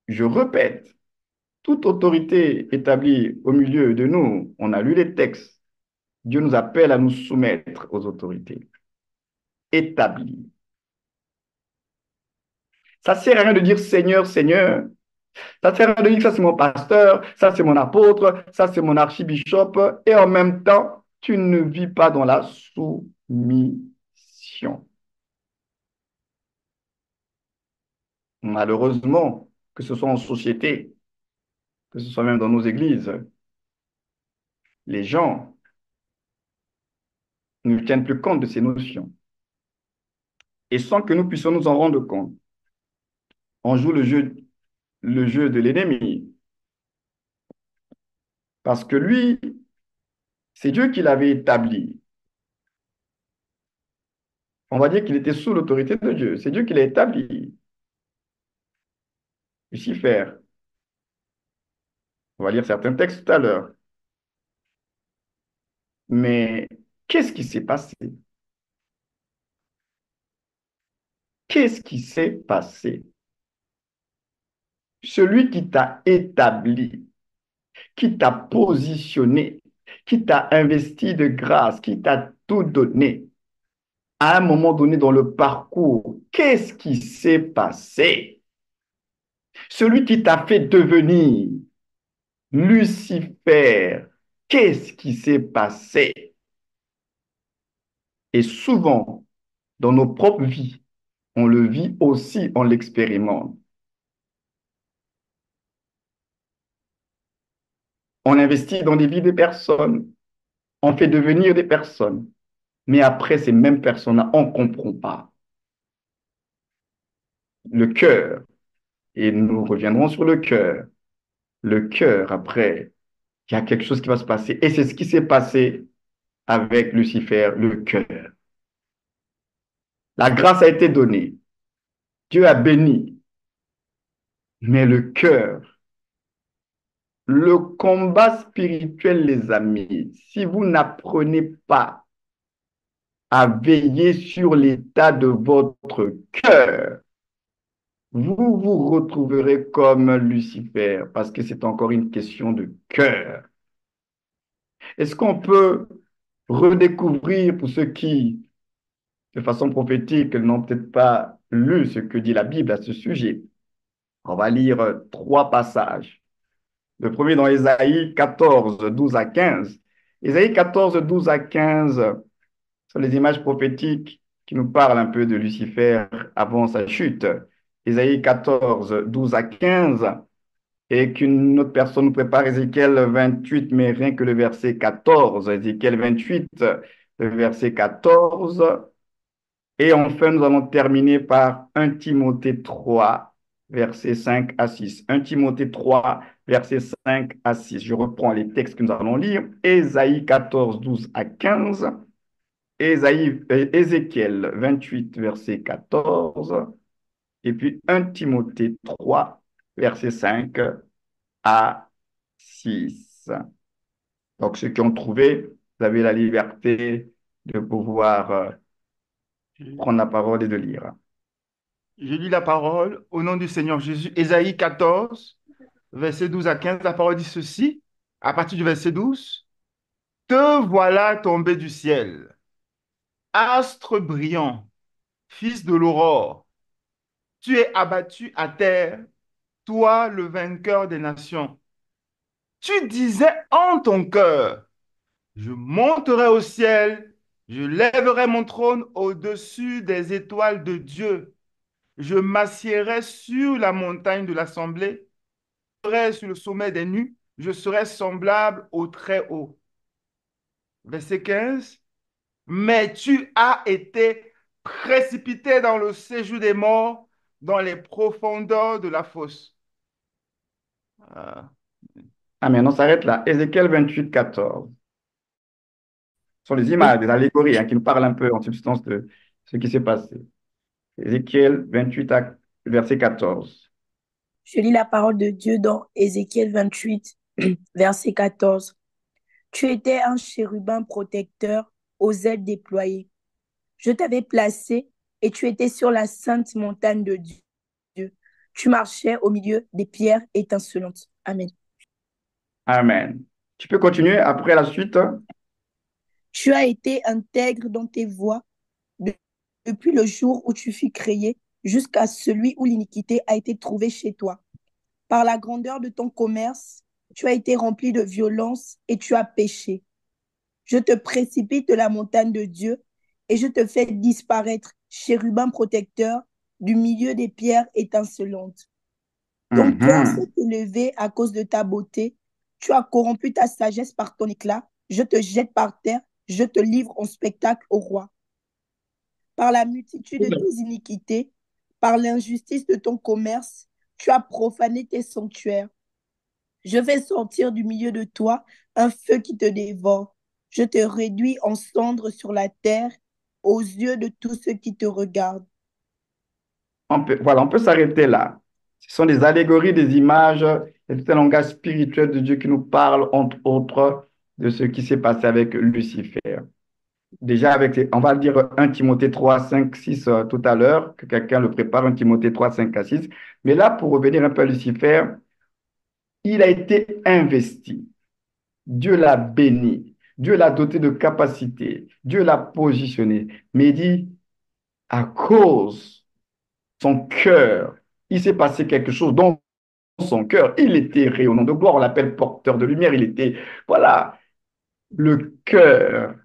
Je répète, toute autorité établie au milieu de nous, on a lu les textes, Dieu nous appelle à nous soumettre aux autorités établies. Ça ne sert à rien de dire Seigneur, Seigneur. Ça ne sert à rien de dire que ça c'est mon pasteur, ça c'est mon apôtre, ça c'est mon archibishop, et en même temps, tu ne vis pas dans la soumission. Malheureusement, que ce soit en société, que ce soit même dans nos églises, les gens ne tiennent plus compte de ces notions. Et sans que nous puissions nous en rendre compte, on joue le jeu de l'ennemi. Parce que lui, c'est Dieu qui l'avait établi. On va dire qu'il était sous l'autorité de Dieu. C'est Dieu qui l'a établi. Lucifer. On va lire certains textes tout à l'heure. Mais qu'est-ce qui s'est passé? Qu'est-ce qui s'est passé? Celui qui t'a établi, qui t'a positionné, qui t'a investi de grâce, qui t'a tout donné, à un moment donné dans le parcours, qu'est-ce qui s'est passé? Celui qui t'a fait devenir Lucifer, qu'est-ce qui s'est passé? Et souvent, dans nos propres vies, on le vit aussi, on l'expérimente. On investit dans des vies de personnes, on fait devenir des personnes, mais après, ces mêmes personnes-là, on ne comprend pas. Le cœur, et nous reviendrons sur le cœur, après, il y a quelque chose qui va se passer. Et c'est ce qui s'est passé avec Lucifer, le cœur. La grâce a été donnée. Dieu a béni. Mais le cœur, le combat spirituel, les amis, si vous n'apprenez pas à veiller sur l'état de votre cœur. Vous vous retrouverez comme Lucifer parce que c'est encore une question de cœur. Est-ce qu'on peut redécouvrir pour ceux qui, de façon prophétique, n'ont peut-être pas lu ce que dit la Bible à ce sujet? On va lire trois passages. Le premier dans Ésaïe 14, 12 à 15. Ésaïe 14, 12 à 15 sont les images prophétiques qui nous parlent un peu de Lucifer avant sa chute. Ésaïe 14, 12 à 15, et qu'une autre personne nous prépare Ézéchiel 28, mais rien que le verset 14. Ézéchiel 28, le verset 14. Et enfin, nous allons terminer par 1 Timothée 3, versets 5 à 6. 1 Timothée 3, versets 5 à 6. Je reprends les textes que nous allons lire. Ésaïe 14, 12 à 15. Ézéchiel 28, verset 14. Et puis 1 Timothée 3, verset 5 à 6. Donc, ceux qui ont trouvé, vous avez la liberté de pouvoir Je prendre la parole et de lire. je lis la parole au nom du Seigneur Jésus. Ésaïe 14, verset 12 à 15. La parole dit ceci, à partir du verset 12. Te voilà tombé du ciel, astre brillant, fils de l'aurore. Tu es abattu à terre, toi le vainqueur des nations. Tu disais en ton cœur, je monterai au ciel, je lèverai mon trône au-dessus des étoiles de Dieu. Je m'assiérai sur la montagne de l'assemblée, je serai sur le sommet des nues, je serai semblable au Très-Haut. Verset 15. Mais tu as été précipité dans le séjour des morts, dans les profondeurs de la fosse. Ah. Amen. On s'arrête là. Ézéchiel 28, 14. Ce sont des Oui, images, des allégories qui nous parlent un peu en substance de ce qui s'est passé. Ézéchiel 28, verset 14. je lis la parole de Dieu dans Ézéchiel 28, verset 14. Tu étais un chérubin protecteur aux ailes déployées. Je t'avais placé et tu étais sur la sainte montagne de Dieu. Tu marchais au milieu des pierres étincelantes. Amen. Amen. Tu peux continuer après la suite. Tu as été intègre dans tes voies de- depuis le jour où tu fus créé jusqu'à celui où l'iniquité a été trouvée chez toi. Par la grandeur de ton commerce, tu as été rempli de violence et tu as péché. Je te précipite de la montagne de Dieu et je te fais disparaître, chérubin protecteur, du milieu des pierres étincelantes. Ton cœur Mhm. s'est élevé à cause de ta beauté. Tu as corrompu ta sagesse par ton éclat. Je te jette par terre. Je te livre en spectacle au roi. Par la multitude de tes iniquités, par l'injustice de ton commerce, tu as profané tes sanctuaires. Je vais sortir du milieu de toi un feu qui te dévore. Je te réduis en cendres sur la terre aux yeux de tous ceux qui te regardent. Voilà, on peut s'arrêter là. Ce sont des allégories, des images, et tout un langage spirituel de Dieu qui nous parle, entre autres, de ce qui s'est passé avec Lucifer. Déjà, on va dire 1 Timothée 3, 5, 6 tout à l'heure, que quelqu'un le prépare, 1 Timothée 3, 5 à 6. Mais là, pour revenir un peu à Lucifer, il a été investi. Dieu l'a béni. Dieu l'a doté de capacités. Dieu l'a positionné. Mais il dit, à cause de son cœur, il s'est passé quelque chose dans son cœur. Il était rayonnant de gloire. On l'appelle porteur de lumière. Il était, voilà, le cœur.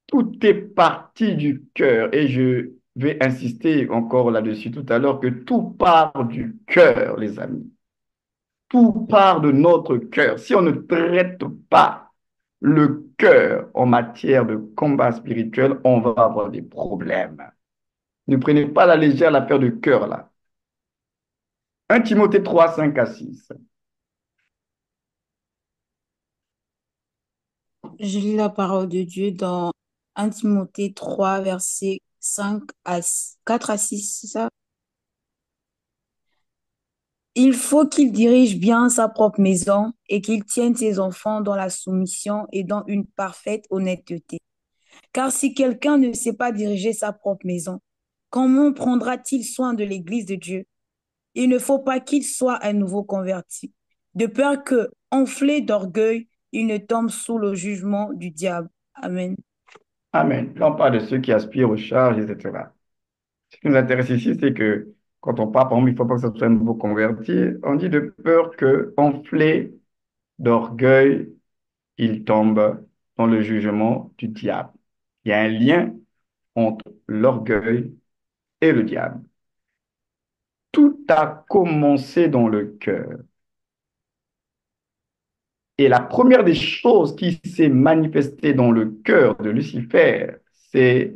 Tout est parti du cœur. Et je vais insister encore là-dessus tout à l'heure que tout part du cœur, les amis. Tout part de notre cœur. Si on ne traite pas le cœur en matière de combat spirituel, on va avoir des problèmes. Ne prenez pas la légère l'affaire de cœur là. 1 Timothée 3, 5 à 6. Je lis la parole de Dieu dans 1 Timothée 3, versets 4 à 6, c'est ça? Il faut qu'il dirige bien sa propre maison et qu'il tienne ses enfants dans la soumission et dans une parfaite honnêteté. Car si quelqu'un ne sait pas diriger sa propre maison, comment prendra-t-il soin de l'Église de Dieu? Il ne faut pas qu'il soit un nouveau converti, de peur que, enflé d'orgueil, il ne tombe sous le jugement du diable. Amen. Amen. Là, on parle de ceux qui aspirent aux charges, etc. Ce qui nous intéresse ici, c'est que quand on parle, par exemple, il ne faut pas que ce soit un nouveau converti, on dit de peur que, enflé d'orgueil, il tombe dans le jugement du diable. Il y a un lien entre l'orgueil et le diable. Tout a commencé dans le cœur. Et la première des choses qui s'est manifestée dans le cœur de Lucifer, c'est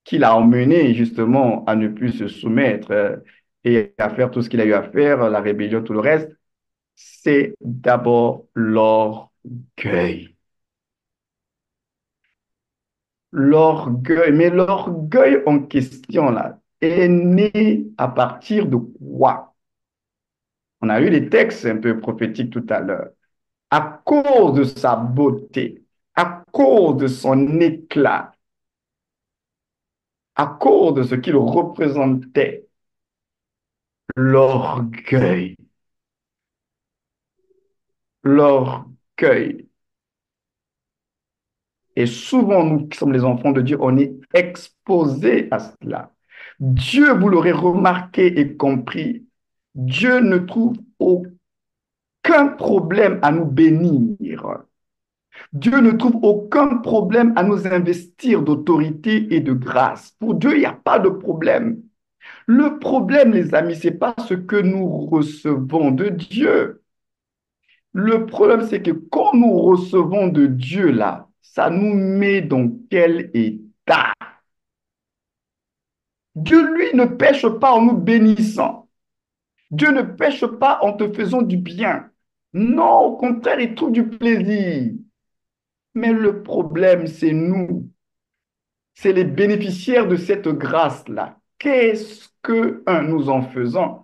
qu'il a emmené justement à ne plus se soumettre et à faire tout ce qu'il a eu à faire, la rébellion, tout le reste, c'est d'abord l'orgueil. L'orgueil, mais l'orgueil en question là est né à partir de quoi? On a eu des textes un peu prophétiques tout à l'heure. À cause de sa beauté, à cause de son éclat, à cause de ce qu'il représentait, l'orgueil, l'orgueil. Et souvent, nous qui sommes les enfants de Dieu, on est exposés à cela. Dieu, vous l'aurez remarqué et compris, Dieu ne trouve aucun problème à nous bénir. Dieu ne trouve aucun problème à nous investir d'autorité et de grâce. Pour Dieu, il n'y a pas de problème. Le problème, les amis, ce n'est pas ce que nous recevons de Dieu. Le problème, c'est que quand nous recevons de Dieu, là, ça nous met dans quel état? Dieu, lui, ne pêche pas en nous bénissant. Dieu ne pêche pas en te faisant du bien. Non, au contraire, il trouve du plaisir. Mais le problème, c'est nous. C'est les bénéficiaires de cette grâce-là. Qu'est-ce que nous en faisons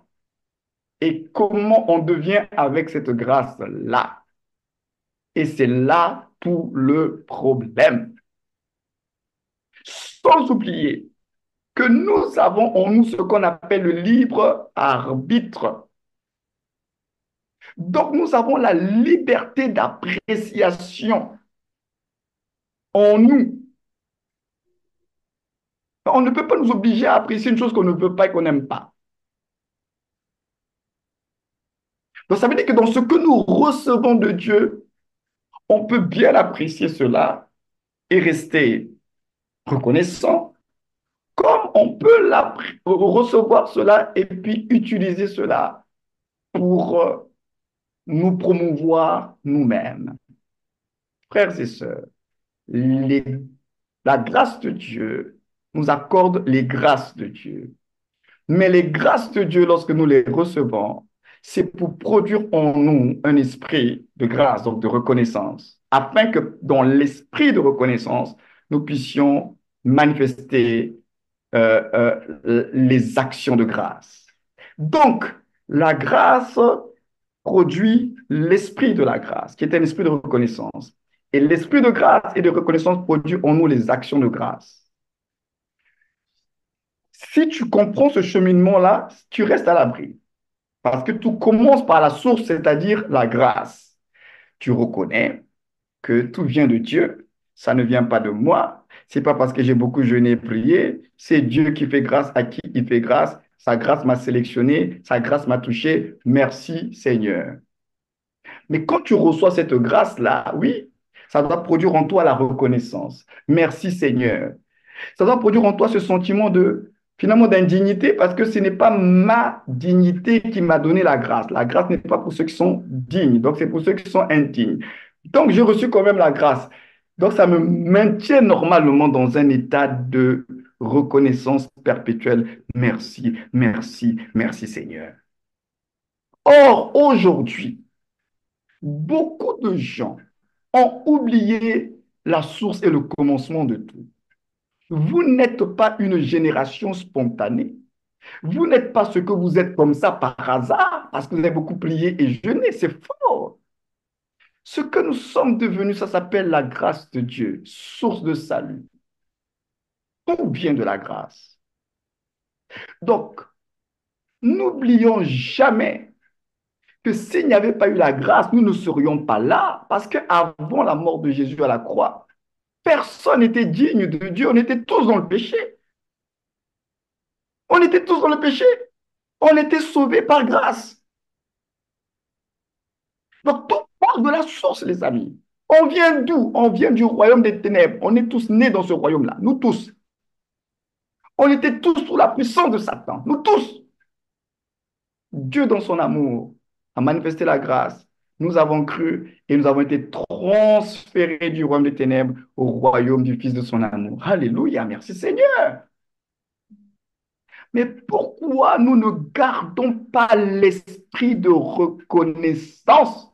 et comment on devient avec cette grâce-là? Et c'est là tout le problème. Sans oublier que nous avons en nous ce qu'on appelle le libre arbitre. Donc nous avons la liberté d'appréciation en nous. On ne peut pas nous obliger à apprécier une chose qu'on ne veut pas et qu'on n'aime pas. Donc ça veut dire que dans ce que nous recevons de Dieu, on peut bien apprécier cela et rester reconnaissant, comme on peut recevoir cela et puis utiliser cela pour nous promouvoir nous-mêmes. Frères et sœurs, les- la grâce de Dieu nous accorde les grâces de Dieu. Mais les grâces de Dieu, lorsque nous les recevons, c'est pour produire en nous un esprit de grâce, donc de reconnaissance, afin que dans l'esprit de reconnaissance, nous puissions manifester les actions de grâce. Donc, la grâce produit l'esprit de la grâce, qui est un esprit de reconnaissance. Et l'esprit de grâce et de reconnaissance produit en nous les actions de grâce. Si tu comprends ce cheminement-là, tu restes à l'abri. Parce que tout commence par la source, c'est-à-dire la grâce. Tu reconnais que tout vient de Dieu, ça ne vient pas de moi. C'est pas parce que j'ai beaucoup jeûné et prié, c'est Dieu qui fait grâce à qui il fait grâce. Sa grâce m'a sélectionné, sa grâce m'a touché. Merci Seigneur. Mais quand tu reçois cette grâce-là, oui, ça doit produire en toi la reconnaissance. Merci Seigneur. Ça doit produire en toi ce sentiment de, finalement, d'indignité parce que ce n'est pas ma dignité qui m'a donné la grâce. La grâce n'est pas pour ceux qui sont dignes, donc c'est pour ceux qui sont indignes. Donc j'ai reçu quand même la grâce. Donc ça me maintient normalement dans un état de reconnaissance perpétuelle. Merci, merci, merci Seigneur. Or, aujourd'hui, beaucoup de gens ont oublié la source et le commencement de tout. Vous n'êtes pas une génération spontanée. Vous n'êtes pas ce que vous êtes comme ça par hasard, parce que vous avez beaucoup prié et jeûné. C'est faux. Ce que nous sommes devenus, ça s'appelle la grâce de Dieu, source de salut. Tout vient de la grâce. Donc, n'oublions jamais que s'il n'y avait pas eu la grâce, nous ne serions pas là, parce qu'avant la mort de Jésus à la croix, personne n'était digne de Dieu, on était tous dans le péché. On était tous dans le péché. On était sauvés par grâce. Donc, tout part de la source, les amis. On vient d'où? On vient du royaume des ténèbres. On est tous nés dans ce royaume-là, nous tous. On était tous sous la puissance de Satan, nous tous. Dieu, dans son amour, a manifesté la grâce. Nous avons cru et nous avons été transférés du royaume des ténèbres au royaume du Fils de son amour. Alléluia, merci Seigneur. Mais pourquoi nous ne gardons pas l'esprit de reconnaissance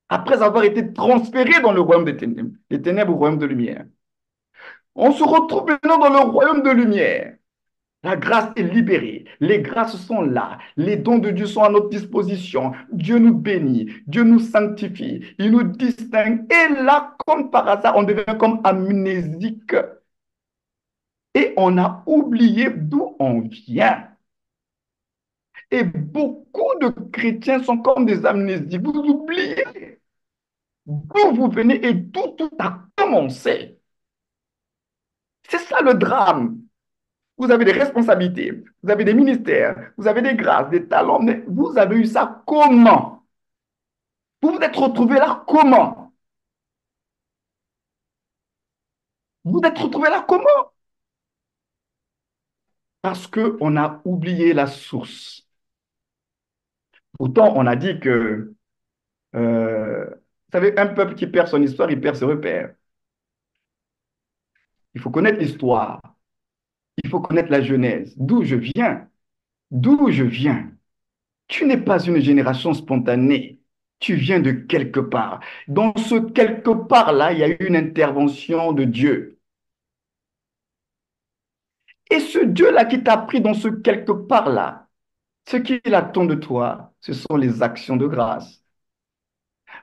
après avoir été transférés dans le royaume des ténèbres au royaume de lumière? On se retrouve maintenant dans le royaume de lumière. La grâce est libérée. Les grâces sont là. Les dons de Dieu sont à notre disposition. Dieu nous bénit. Dieu nous sanctifie. Il nous distingue. Et là, comme par hasard, on devient comme amnésique. Et on a oublié d'où on vient. Et beaucoup de chrétiens sont comme des amnésiques. Vous oubliez d'où vous venez et d'où tout a commencé. C'est ça le drame. Vous avez des responsabilités, vous avez des ministères, vous avez des grâces, des talents, mais vous avez eu ça comment? Vous vous êtes retrouvé là comment? Vous vous êtes retrouvé là comment? Parce qu'on a oublié la source. Pourtant, on a dit que, vous savez, un peuple qui perd son histoire, il perd ses repères. Il faut connaître l'histoire, il faut connaître la genèse, d'où je viens, d'où je viens. Tu n'es pas une génération spontanée. Tu viens de quelque part. Dans ce quelque part-là, il y a eu une intervention de Dieu. Et ce Dieu-là qui t'a pris dans ce quelque part-là, ce qu'il attend de toi, ce sont les actions de grâce.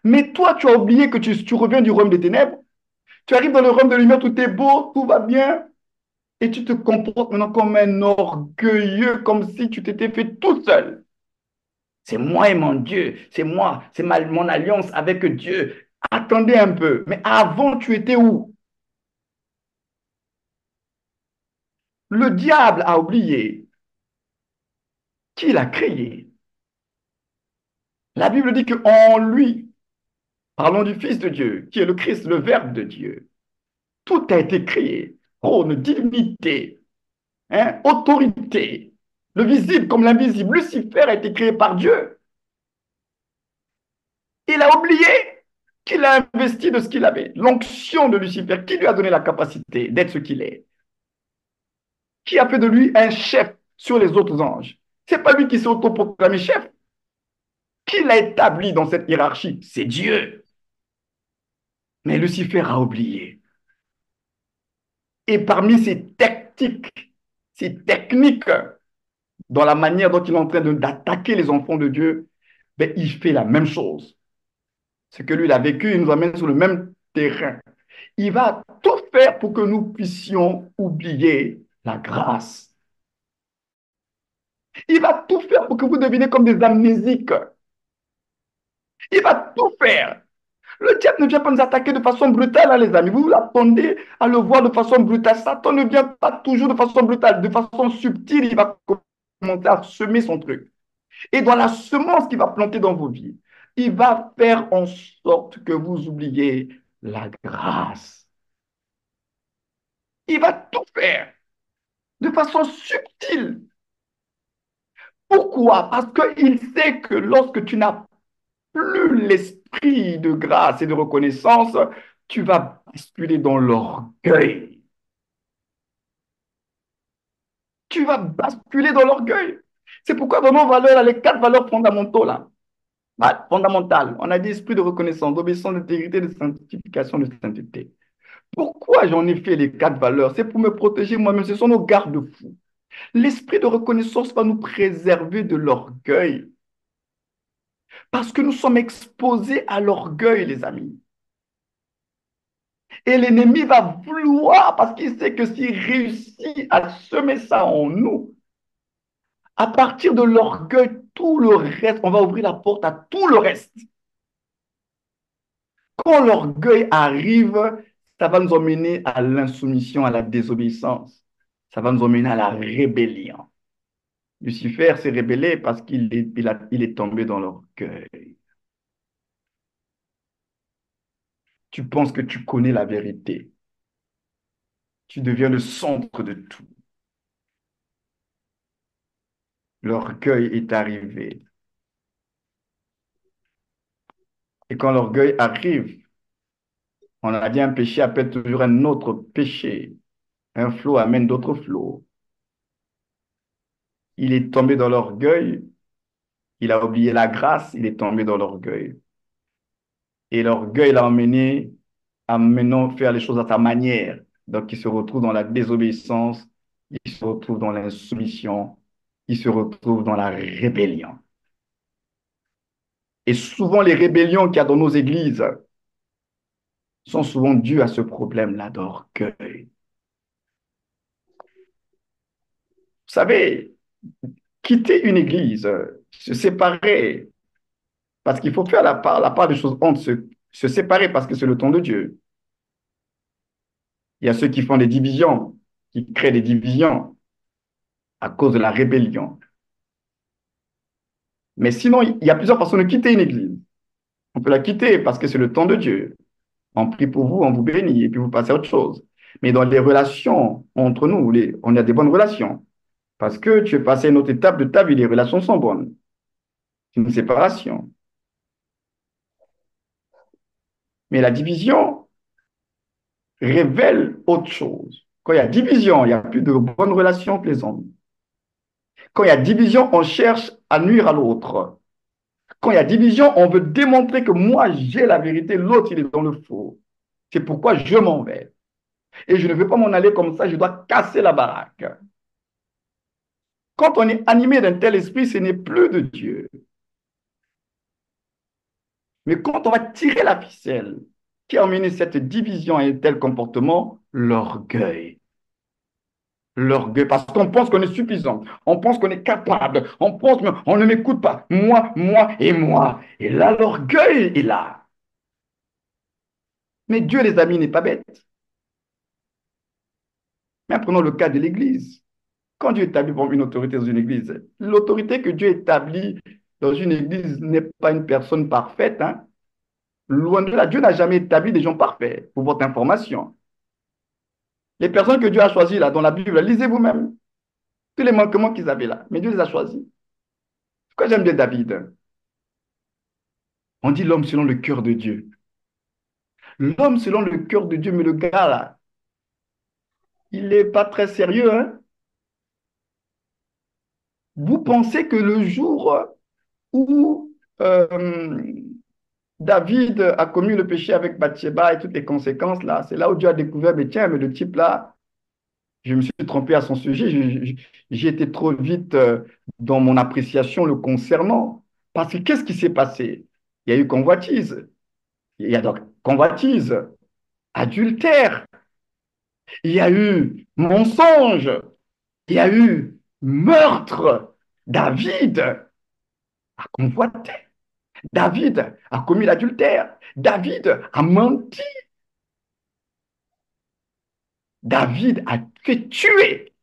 Mais toi, tu as oublié que tu reviens du royaume des ténèbres. Tu arrives dans le royaume de lumière, tout est beau, tout va bien. Et tu te comportes maintenant comme un orgueilleux, comme si tu t'étais fait tout seul. C'est moi et mon Dieu, c'est moi, c'est mon alliance avec Dieu. Attendez un peu, mais avant, tu étais où? Le diable a oublié qui l'a créé. La Bible dit qu'en lui, parlons du Fils de Dieu, qui est le Christ, le Verbe de Dieu, tout a été créé. Trône, divinité, hein, autorité, le visible comme l'invisible. Lucifer a été créé par Dieu. Il a oublié qu'il a investi de ce qu'il avait. L'onction de Lucifer, qui lui a donné la capacité d'être ce qu'il est. Qui a fait de lui un chef sur les autres anges. Ce n'est pas lui qui s'est autoproclamé chef. Qui l'a établi dans cette hiérarchie? C'est Dieu. Mais Lucifer a oublié. Et parmi ces techniques, dans la manière dont il est en train d'attaquer les enfants de Dieu, ben, il fait la même chose. Ce que lui, il a vécu, il nous amène sur le même terrain. Il va tout faire pour que nous puissions oublier la grâce. Il va tout faire pour que vous deveniez comme des amnésiques. Il va tout faire. Le diable ne vient pas nous attaquer de façon brutale, hein, les amis. Vous attendez à le voir de façon brutale. Satan ne vient pas toujours de façon brutale. De façon subtile, il va commencer à semer son truc. Et dans la semence qu'il va planter dans vos vies, il va faire en sorte que vous oubliez la grâce. Il va tout faire de façon subtile. Pourquoi? Parce qu'il sait que lorsque tu n'as plus l'esprit de grâce et de reconnaissance, tu vas basculer dans l'orgueil. Tu vas basculer dans l'orgueil. C'est pourquoi dans nos valeurs, les 4 valeurs fondamentales, là, fondamentales, on a dit esprit de reconnaissance, d'obéissance, d'intégrité, de sanctification, de sainteté. Pourquoi j'en ai fait les 4 valeurs? C'est pour me protéger moi-même, ce sont nos garde-fous. L'esprit de reconnaissance va nous préserver de l'orgueil. Parce que nous sommes exposés à l'orgueil, les amis. Et l'ennemi va vouloir, parce qu'il sait que s'il réussit à semer ça en nous, à partir de l'orgueil, tout le reste, on va ouvrir la porte à tout le reste. Quand l'orgueil arrive, ça va nous emmener à l'insoumission, à la désobéissance. Ça va nous emmener à la rébellion. Lucifer s'est rébellé parce qu'il est tombé dans l'orgueil. Tu penses que tu connais la vérité. Tu deviens le centre de tout. L'orgueil est arrivé. Et quand l'orgueil arrive, on a dit un péché appelle toujours un autre péché. Un flot amène d'autres flots. Il est tombé dans l'orgueil, il a oublié la grâce, il est tombé dans l'orgueil. Et l'orgueil l'a emmené à maintenant faire les choses à sa manière. Donc il se retrouve dans la désobéissance, il se retrouve dans l'insoumission, il se retrouve dans la rébellion. Et souvent les rébellions qu'il y a dans nos églises sont souvent dues à ce problème-là d'orgueil. Vous savez, quitter une église, se séparer, parce qu'il faut faire la part des choses honte, se séparer parce que c'est le temps de Dieu. Il y a ceux qui font des divisions, qui créent des divisions à cause de la rébellion. Mais sinon, il y a plusieurs façons de quitter une église. On peut la quitter parce que c'est le temps de Dieu. On prie pour vous, on vous bénit et puis vous passez à autre chose. Mais dans les relations entre nous, on a des bonnes relations. Parce que tu es passé à une autre étape de ta vie, les relations sont bonnes. C'est une séparation. Mais la division révèle autre chose. Quand il y a division, il n'y a plus de bonnes relations que les hommes. Quand il y a division, on cherche à nuire à l'autre. Quand il y a division, on veut démontrer que moi, j'ai la vérité, l'autre, il est dans le faux. C'est pourquoi je m'en vais. Et je ne veux pas m'en aller comme ça, je dois casser la baraque. Quand on est animé d'un tel esprit, ce n'est plus de Dieu. Mais quand on va tirer la ficelle qui a amené cette division et un tel comportement, l'orgueil. L'orgueil, parce qu'on pense qu'on est suffisant, on pense qu'on est capable, on pense qu'on ne m'écoute pas, moi, moi et moi. Et là, l'orgueil est là. Mais Dieu, les amis, n'est pas bête. Mais prenons le cas de l'Église. Quand Dieu établit une autorité dans une Église, l'autorité que Dieu établit dans une Église n'est pas une personne parfaite. Hein. Loin de là, Dieu n'a jamais établi des gens parfaits, pour votre information. Les personnes que Dieu a choisies là, dans la Bible, lisez vous-même tous les manquements qu'ils avaient là. Mais Dieu les a choisis. Pourquoi j'aime bien David? On dit l'homme selon le cœur de Dieu. L'homme selon le cœur de Dieu, mais le gars là, il n'est pas très sérieux. Hein? Vous pensez que le jour où David a commis le péché avec Bathsheba et toutes les conséquences là, c'est là où Dieu a découvert, mais tiens, mais le type là, je me suis trompé à son sujet, j'ai été trop vite dans mon appréciation le concernant. Parce que qu'est-ce qui s'est passé? Il y a eu convoitise. Il y a donc convoitise, adultère, il y a eu mensonge, il y a eu meurtre. David a convoité. David a commis l'adultère. David a menti. David a fait tuer.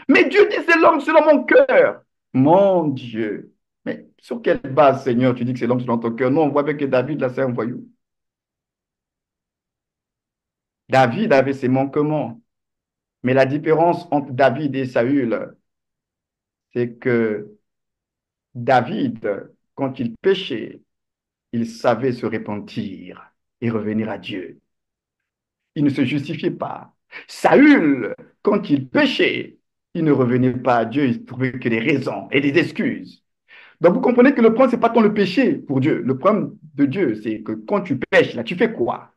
Mais Dieu dit, c'est l'homme selon mon cœur. Mon Dieu. Mais sur quelle base, Seigneur, tu dis que c'est l'homme selon ton cœur? Nous, on voit bien que David, là, c'est un voyou. David avait ses manquements. Mais la différence entre David et Saül, c'est que David, quand il péchait, il savait se repentir et revenir à Dieu. Il ne se justifiait pas. Saül, quand il péchait, il ne revenait pas à Dieu, il trouvait que des raisons et des excuses. Donc vous comprenez que le problème, ce n'est pas tant le péché pour Dieu. Le problème de Dieu, c'est que quand tu pêches, là, tu fais quoi?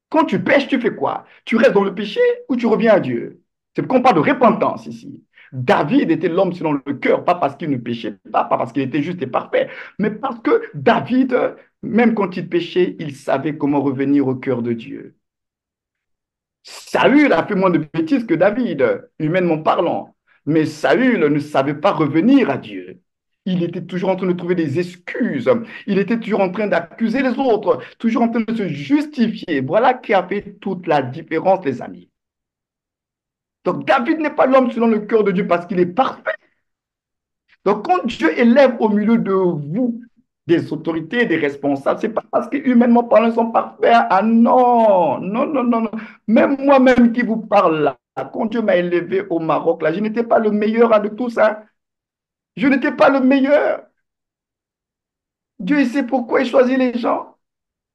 Quand tu pêches, tu fais quoi? Tu restes dans le péché ou tu reviens à Dieu? C'est qu'on parle de repentance ici. David était l'homme selon le cœur, pas parce qu'il ne péchait pas parce qu'il était juste et parfait, mais parce que David, même quand il péchait, il savait comment revenir au cœur de Dieu. Saül a fait moins de bêtises que David, humainement parlant, mais Saül ne savait pas revenir à Dieu. Il était toujours en train de trouver des excuses. Il était toujours en train d'accuser les autres, toujours en train de se justifier. Voilà qui a fait toute la différence, les amis. Donc David n'est pas l'homme selon le cœur de Dieu parce qu'il est parfait. Donc quand Dieu élève au milieu de vous des autorités, des responsables, c'est pas parce que humainement parlant, ils sont parfaits. Ah non, non, non, non, non. Même moi-même qui vous parle là, quand Dieu m'a élevé au Maroc, là, je n'étais pas le meilleur de tous, hein. Je n'étais pas le meilleur. Dieu il sait pourquoi il choisit les gens.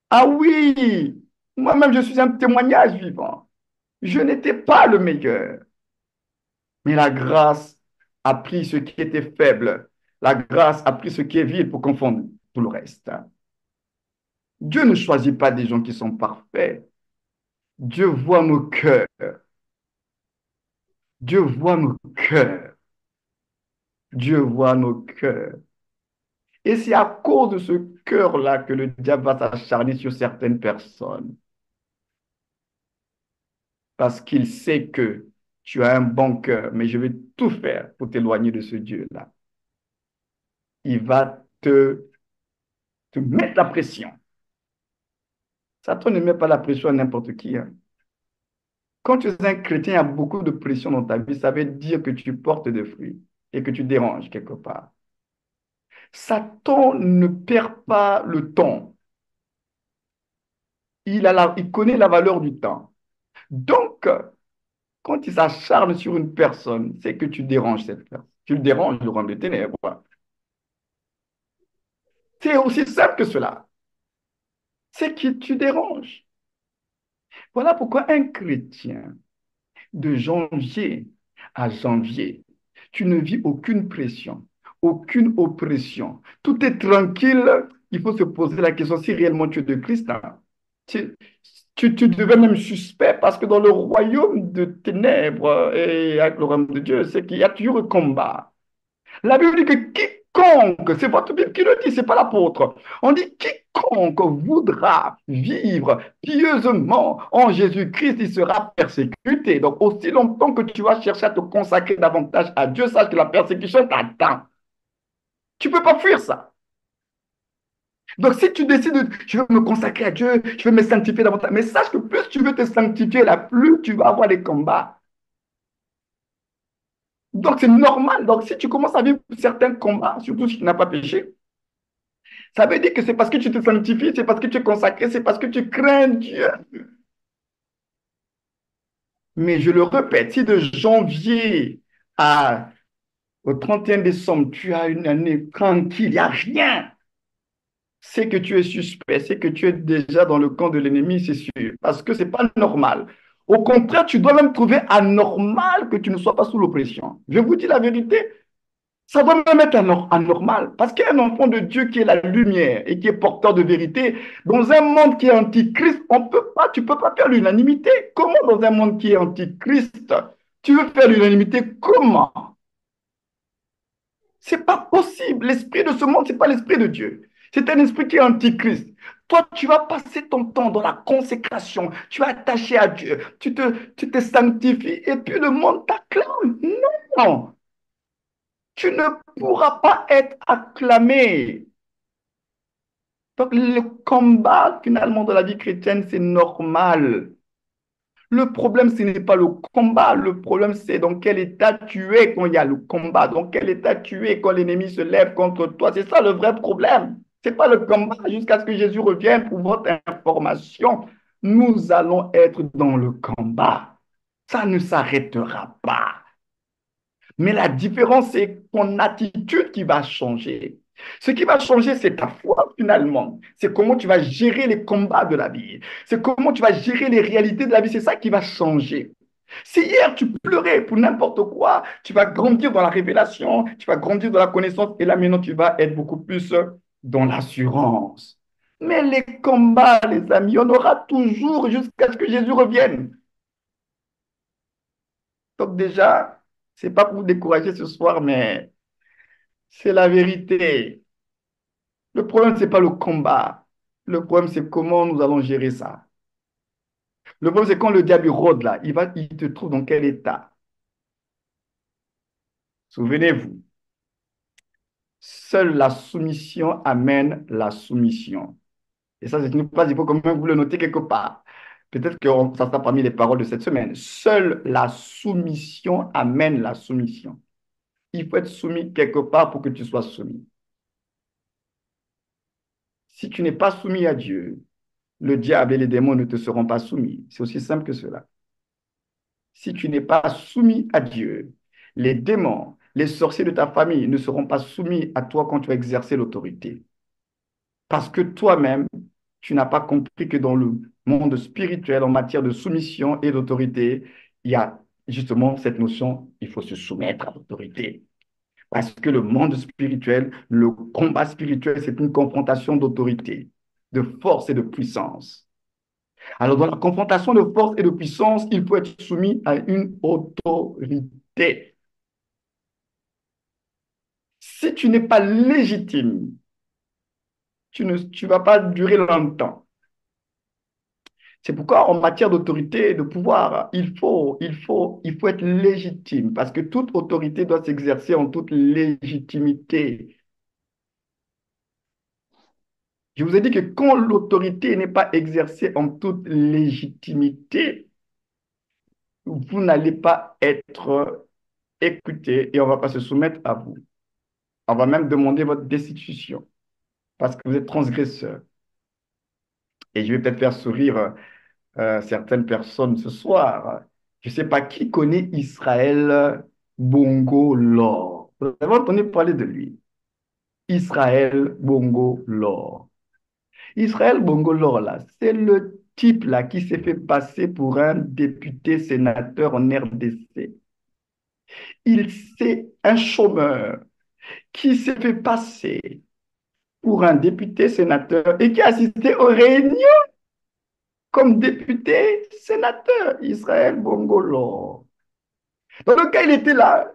Ah oui, moi-même je suis un témoignage vivant. Je n'étais pas le meilleur. Mais la grâce a pris ce qui était faible. La grâce a pris ce qui est vil pour confondre tout le reste. Dieu ne choisit pas des gens qui sont parfaits. Dieu voit nos cœurs. Dieu voit nos cœurs. Dieu voit nos cœurs. Et c'est à cause de ce cœur-là que le diable va s'acharner sur certaines personnes. Parce qu'il sait que tu as un bon cœur, mais je vais tout faire pour t'éloigner de ce Dieu-là. Il va te mettre la pression. Satan ne met pas la pression à n'importe qui, hein. Quand tu es un chrétien, il y a beaucoup de pression dans ta vie. Ça veut dire que tu portes des fruits et que tu déranges quelque part. Satan ne perd pas le temps. Il connaît la valeur du temps. Donc, quand il s'acharne sur une personne, c'est que tu déranges cette personne. Tu le déranges, le rend des ténèbres. C'est aussi simple que cela. C'est que tu déranges. Voilà pourquoi un chrétien, de janvier à janvier, tu ne vis aucune pression, aucune oppression. Tout est tranquille. Il faut se poser la question si réellement tu es de Christ, hein. Tu, tu deviens même suspect parce que dans le royaume de ténèbres et avec le royaume de Dieu, c'est qu'il y a toujours un combat. La Bible dit que quiconque, c'est votre Bible qui le dit, c'est pas l'apôtre. On dit quiconque voudra vivre pieusement en Jésus-Christ, il sera persécuté. Donc, aussi longtemps que tu vas chercher à te consacrer davantage à Dieu, sache que la persécution t'attend. Tu ne peux pas fuir ça. Donc, si tu décides, je veux me consacrer à Dieu, je veux me sanctifier davantage, mais sache que plus tu veux te sanctifier, là, plus tu vas avoir des combats. Donc, c'est normal. Donc, si tu commences à vivre certains combats, surtout si tu n'as pas péché, ça veut dire que c'est parce que tu te sanctifies, c'est parce que tu es consacré, c'est parce que tu crains Dieu. Mais je le répète, si de janvier au 31 décembre, tu as une année tranquille, il n'y a rien, c'est que tu es suspect, c'est que tu es déjà dans le camp de l'ennemi, c'est sûr, parce que ce n'est pas normal. Au contraire, tu dois même trouver anormal que tu ne sois pas sous l'oppression. Je vous dis la vérité, ça doit même être anormal. Parce qu'il y a un enfant de Dieu qui est la lumière et qui est porteur de vérité. Dans un monde qui est antichrist, tu ne peux pas faire l'unanimité. Comment dans un monde qui est antichrist, tu veux faire l'unanimité? Comment? Ce n'est pas possible. L'esprit de ce monde, ce n'est pas l'esprit de Dieu. C'est un esprit qui est antichrist. Toi, tu vas passer ton temps dans la consécration. Tu es attaché à Dieu. Tu te sanctifies et puis le monde t'acclame. Non! Tu ne pourras pas être acclamé. Donc, le combat, finalement, de la vie chrétienne, c'est normal. Le problème, ce n'est pas le combat. Le problème, c'est dans quel état tu es quand il y a le combat. Dans quel état tu es quand l'ennemi se lève contre toi. C'est ça le vrai problème. Ce n'est pas le combat jusqu'à ce que Jésus revienne pour votre information. Nous allons être dans le combat. Ça ne s'arrêtera pas. Mais la différence, c'est ton attitude qui va changer. Ce qui va changer, c'est ta foi finalement. C'est comment tu vas gérer les combats de la vie. C'est comment tu vas gérer les réalités de la vie. C'est ça qui va changer. Si hier tu pleurais pour n'importe quoi, tu vas grandir dans la révélation, tu vas grandir dans la connaissance et là maintenant tu vas être beaucoup plus dans l'assurance. Mais les combats, les amis, on aura toujours jusqu'à ce que Jésus revienne. Donc déjà, C'est pas pour vous décourager ce soir, mais c'est la vérité. Le problème, c'est pas le combat. Le problème, c'est comment nous allons gérer ça. Le problème, c'est quand le diable rôde là, il te trouve dans quel état? Souvenez-vous, seule la soumission amène la soumission. Et ça, c'est une phrase, il faut quand même vous le noter quelque part. Peut-être que ça sera parmi les paroles de cette semaine. Seule la soumission amène la soumission. Il faut être soumis quelque part pour que tu sois soumis. Si tu n'es pas soumis à Dieu, le diable et les démons ne te seront pas soumis. C'est aussi simple que cela. Si tu n'es pas soumis à Dieu, les démons, les sorciers de ta famille ne seront pas soumis à toi quand tu vas exercer l'autorité. Parce que toi-même, tu n'as pas compris que dans le monde spirituel, en matière de soumission et d'autorité, il y a justement cette notion, il faut se soumettre à l'autorité. Parce que le monde spirituel, le combat spirituel, c'est une confrontation d'autorité, de force et de puissance. Alors, dans la confrontation de force et de puissance, il faut être soumis à une autorité. Si tu n'es pas légitime, tu vas pas durer longtemps. C'est pourquoi, en matière d'autorité et de pouvoir, il faut être légitime, parce que toute autorité doit s'exercer en toute légitimité. Je vous ai dit que quand l'autorité n'est pas exercée en toute légitimité, vous n'allez pas être écouté et on ne va pas se soumettre à vous. On va même demander votre destitution parce que vous êtes transgresseur. Et je vais peut-être faire sourire certaines personnes ce soir. Je ne sais pas qui connaît Israël Bongo Lor. Vous avez entendu parler de lui. Israël Bongo Lor. Israël Bongo Lor, là, c'est le type là qui s'est fait passer pour un député sénateur en RDC. C'est un chômeur qui s'est fait passer pour un député sénateur et qui a assisté aux réunions comme député sénateur Israël Bongolo. Dans le cas, il était là.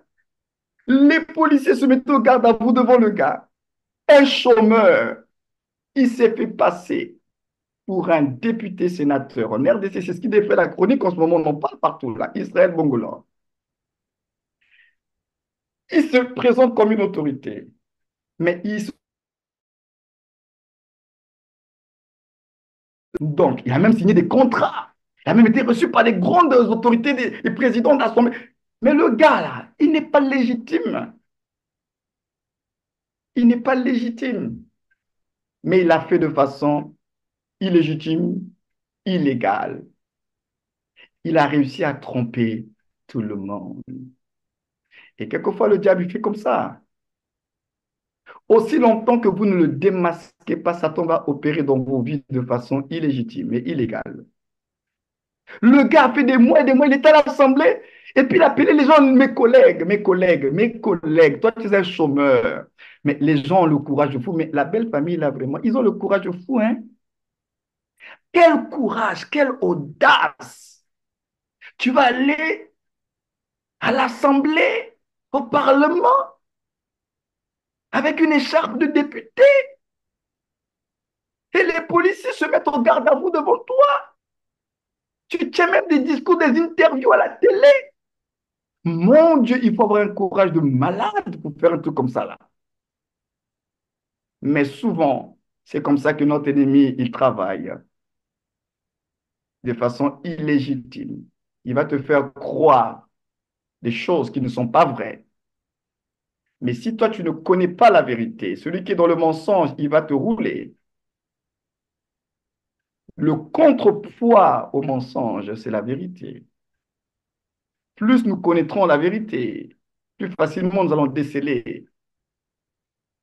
Les policiers se mettaient au garde à vous devant le gars. Un chômeur, il s'est fait passer pour un député sénateur en RDC. C'est ce qui fait la chronique en ce moment. On en parle partout là. Israël Bongolo. Il se présente comme une autorité. Mais donc, il a même signé des contrats. Il a même été reçu par des grandes autorités, des présidents d'assemblée. Mais le gars, là, il n'est pas légitime. Il n'est pas légitime. Mais il l'a fait de façon illégitime, illégale. Il a réussi à tromper tout le monde. Et quelquefois, le diable, il fait comme ça. Aussi longtemps que vous ne le démasquez pas, Satan va opérer dans vos vies de façon illégitime et illégale. Le gars a fait des mois et des mois, il était à l'Assemblée, et puis il appelait les gens, mes collègues, mes collègues, mes collègues, toi tu es un chômeur. Mais les gens ont le courage de fou, mais la belle famille, là, vraiment, ils ont le courage de fou, hein? Quel courage, quelle audace! Tu vas aller à l'Assemblée, au Parlement, avec une écharpe de député, et les policiers se mettent au garde à vous devant toi. Tu tiens même des discours, des interviews à la télé. Mon Dieu, il faut avoir un courage de malade pour faire un truc comme ça là. Mais souvent, c'est comme ça que notre ennemi, il travaille de façon illégitime. Il va te faire croire des choses qui ne sont pas vraies. Mais si toi, tu ne connais pas la vérité, celui qui est dans le mensonge, il va te rouler. Le contrepoids au mensonge, c'est la vérité. Plus nous connaîtrons la vérité, plus facilement nous allons déceler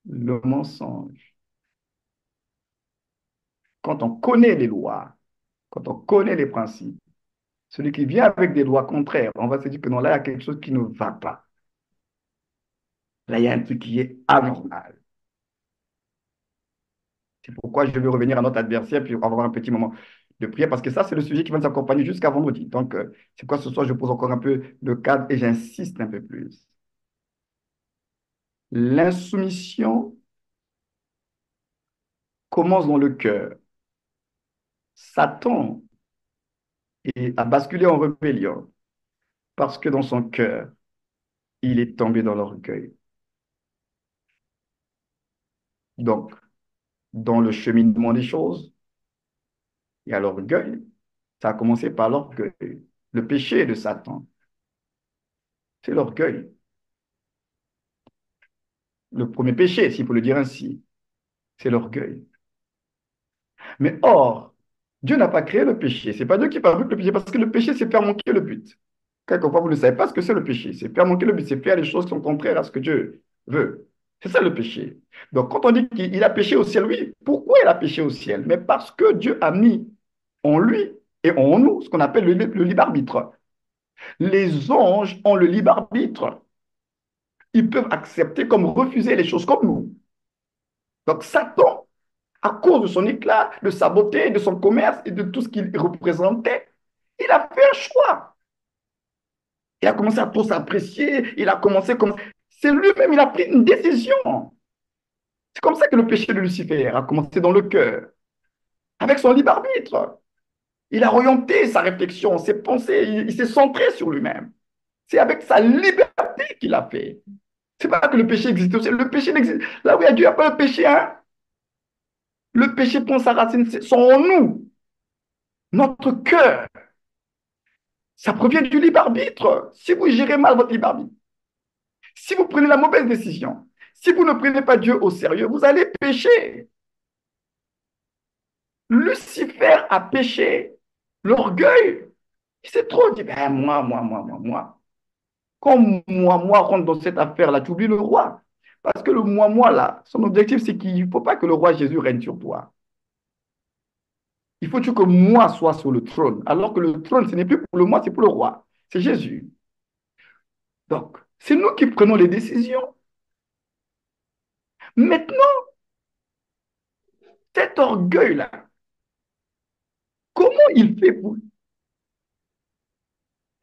le mensonge. Quand on connaît les lois, quand on connaît les principes, celui qui vient avec des lois contraires, on va se dire que non, là, il y a quelque chose qui ne va pas. Là, il y a un truc qui est anormal. C'est pourquoi je vais revenir à notre adversaire, puis avoir un petit moment. de prière, parce que ça, c'est le sujet qui va nous accompagner jusqu'à vendredi. Donc, c'est quoi ce soir, je pose encore un peu le cadre et j'insiste un peu plus. L'insoumission commence dans le cœur. Satan a basculé en rébellion parce que dans son cœur, il est tombé dans l'orgueil. Donc, dans le cheminement des choses, il y a l'orgueil. Ça a commencé par l'orgueil. Le péché de Satan, c'est l'orgueil. Le premier péché, s'il faut le dire ainsi, c'est l'orgueil. Mais or, Dieu n'a pas créé le péché. C'est pas Dieu qui fabrique le péché parce que le péché, c'est faire manquer le but. Quelquefois, vous ne savez pas ce que c'est le péché. C'est faire manquer le but, c'est faire les choses qui sont contraires à ce que Dieu veut. C'est ça le péché. Donc, quand on dit qu'il a péché au ciel, oui, pourquoi il a péché au ciel? Mais parce que Dieu a mis en lui et en nous ce qu'on appelle le libre arbitre. Les anges ont le libre arbitre. Ils peuvent accepter comme refuser les choses comme nous. Donc, Satan, à cause de son éclat, de sa beauté, de son commerce et de tout ce qu'il représentait, il a fait un choix. Il a commencé à trop s'apprécier, il a commencé comme... C'est lui-même, il a pris une décision. C'est comme ça que le péché de Lucifer a commencé dans le cœur, avec son libre arbitre. Il a orienté sa réflexion, ses pensées, il s'est centré sur lui-même. C'est avec sa liberté qu'il a fait. C'est pas que le péché existe. Le péché n'existe. Là où il y a Dieu, il n'y a pas de péché, hein. Le péché prend sa racine, sont en nous, notre cœur. Ça provient du libre arbitre. Si vous gérez mal votre libre arbitre, si vous prenez la mauvaise décision, si vous ne prenez pas Dieu au sérieux, vous allez pécher. Lucifer a péché. L'orgueil. Il s'est trop dit, ben, moi. Quand moi rentre dans cette affaire-là, tu oublies le roi. Parce que le moi, là, son objectif, c'est qu'il ne faut pas que le roi Jésus règne sur toi. Il faut que moi soit sur le trône. Alors que le trône, ce n'est plus pour le moi, c'est pour le roi. C'est Jésus. Donc, c'est nous qui prenons les décisions. Maintenant, cet orgueil-là, comment il fait pour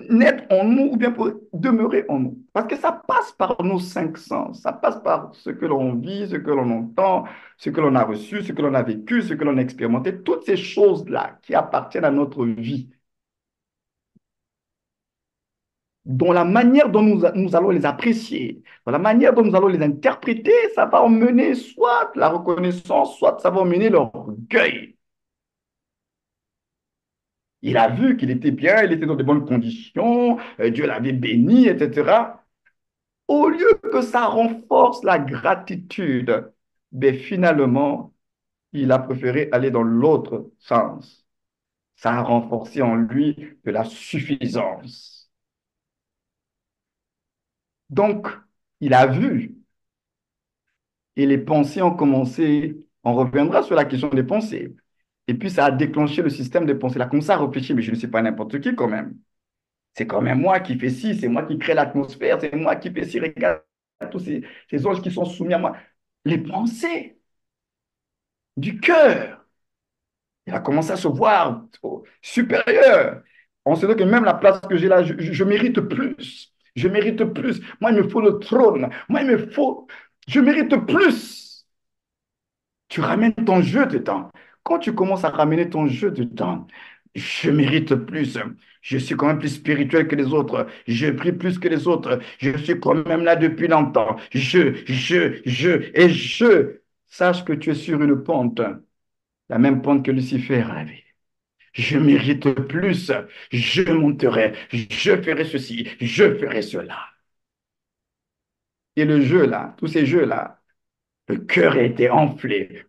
naître en nous ou bien pour demeurer en nous? Parce que ça passe par nos cinq sens. Ça passe par ce que l'on vit, ce que l'on entend, ce que l'on a reçu, ce que l'on a vécu, ce que l'on a expérimenté. Toutes ces choses-là qui appartiennent à notre vie. Dans la manière dont nous allons les apprécier, dans la manière dont nous allons les interpréter, ça va emmener soit la reconnaissance, soit ça va emmener l'orgueil. Il a vu qu'il était bien, il était dans de bonnes conditions, Dieu l'avait béni, etc. Au lieu que ça renforce la gratitude, mais finalement, il a préféré aller dans l'autre sens. Ça a renforcé en lui de la suffisance. Donc, il a vu et les pensées ont commencé, on reviendra sur la question des pensées. Et puis, ça a déclenché le système des pensées. Il a commencé à réfléchir, mais je ne suis pas n'importe qui quand même. C'est quand même moi qui fais ci, c'est moi qui crée l'atmosphère, c'est moi qui fais ci, regarde tous ces anges qui sont soumis à moi. Les pensées du cœur. Il a commencé à se voir supérieur. On se dit que même la place que j'ai là, je mérite plus. Je mérite plus. Moi, il me faut le trône. Moi, il me faut... Je mérite plus. Tu ramènes ton jeu dedans. Quand tu commences à ramener ton jeu dedans, je mérite plus. Je suis quand même plus spirituel que les autres. Je prie plus que les autres. Je suis quand même là depuis longtemps. Et je. Sache que tu es sur une pente, la même pente que Lucifer avait. Je mérite plus. Je monterai. Je ferai ceci. Je ferai cela. Et le jeu là, tous ces jeux-là, le cœur a été enflé,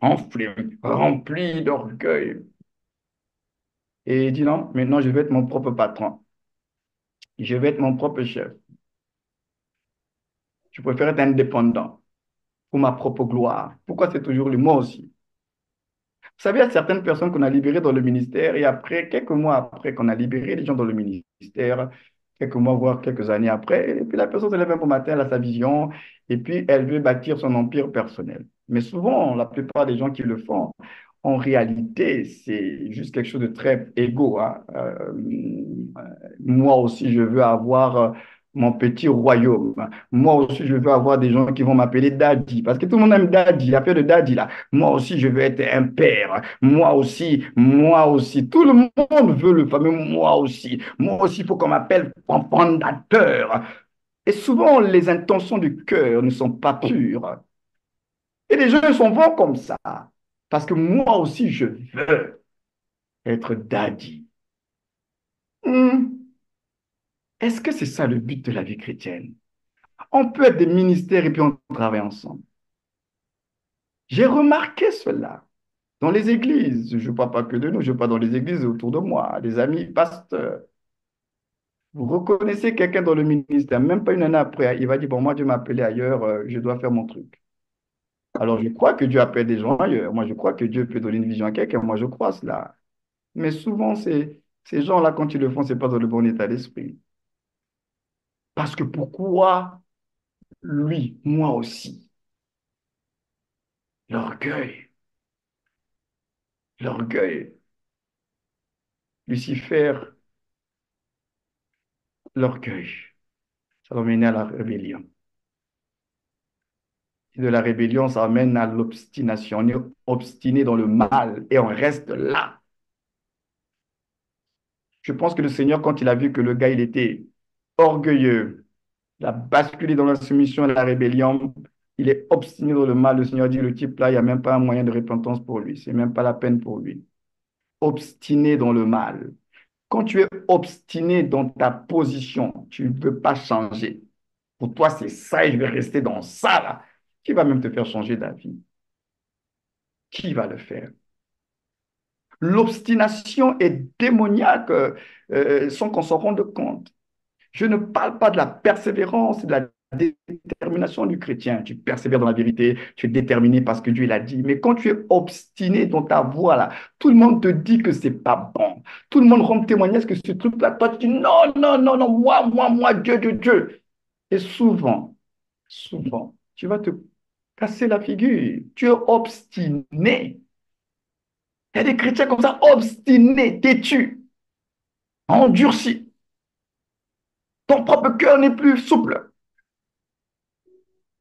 rempli d'orgueil. Et il dit non, maintenant je vais être mon propre patron. Je vais être mon propre chef. Je préfère être indépendant pour ma propre gloire. Pourquoi c'est toujours lui? Moi aussi. Vous savez, il y a certaines personnes qu'on a libérées dans le ministère et après, quelques mois après qu'on a libéré les gens dans le ministère, quelques mois, voire quelques années après, et puis la personne se lève un bon matin, elle a sa vision et puis elle veut bâtir son empire personnel. Mais souvent, la plupart des gens qui le font, en réalité, c'est juste quelque chose de très égo, hein. Moi aussi, je veux avoir mon petit royaume. Moi aussi, je veux avoir des gens qui vont m'appeler Daddy. Parce que tout le monde aime Daddy, la paix de Daddy, là. Moi aussi, je veux être un père. Moi aussi, moi aussi. Tout le monde veut le fameux moi aussi. Moi aussi, il faut qu'on m'appelle fondateur. Et souvent, les intentions du cœur ne sont pas pures. Et les gens s'en vont comme ça. Parce que moi aussi, je veux être daddy. Hmm. Est-ce que c'est ça le but de la vie chrétienne? On peut être des ministères et puis on travaille ensemble. J'ai remarqué cela dans les églises. Je ne parle pas que de nous, je parle dans les églises autour de moi, des amis pasteurs. Vous reconnaissez quelqu'un dans le ministère, même pas une année après, il va dire, bon, moi, Dieu m'a appelé ailleurs, je dois faire mon truc. Alors, je crois que Dieu appelle des gens ailleurs. Moi, je crois que Dieu peut donner une vision à quelqu'un. Moi, je crois cela. Mais souvent, ces gens-là, quand ils le font, ce n'est pas dans le bon état d'esprit. Parce que pourquoi lui, moi aussi? L'orgueil, l'orgueil. Lucifer, l'orgueil. Ça va mener à la rébellion. Et de la rébellion, ça amène à l'obstination. On est obstiné dans le mal et on reste là. Je pense que le Seigneur, quand il a vu que le gars, il était orgueilleux, il a basculé dans la soumission et la rébellion, il est obstiné dans le mal. Le Seigneur dit, le type là, il n'y a même pas un moyen de repentance pour lui. C'est même pas la peine pour lui. Obstiné dans le mal. Quand tu es obstiné dans ta position, tu ne veux pas changer. Pour toi, c'est ça et je vais rester dans ça là. Qui va même te faire changer d'avis? Qui va le faire? L'obstination est démoniaque sans qu'on s'en rende compte. Je ne parle pas de la persévérance et de la détermination du chrétien. Tu persévères dans la vérité, tu es déterminé parce que Dieu l'a dit. Mais quand tu es obstiné dans ta voie, là, tout le monde te dit que c'est pas bon. Tout le monde rend témoignage que ce truc-là, toi, tu dis non, non, non, non, moi, Dieu, Dieu, Dieu. Et souvent, tu vas te casser la figure. Tu es obstiné. Il y a des chrétiens comme ça, obstinés, têtus, endurcis. Ton propre cœur n'est plus souple.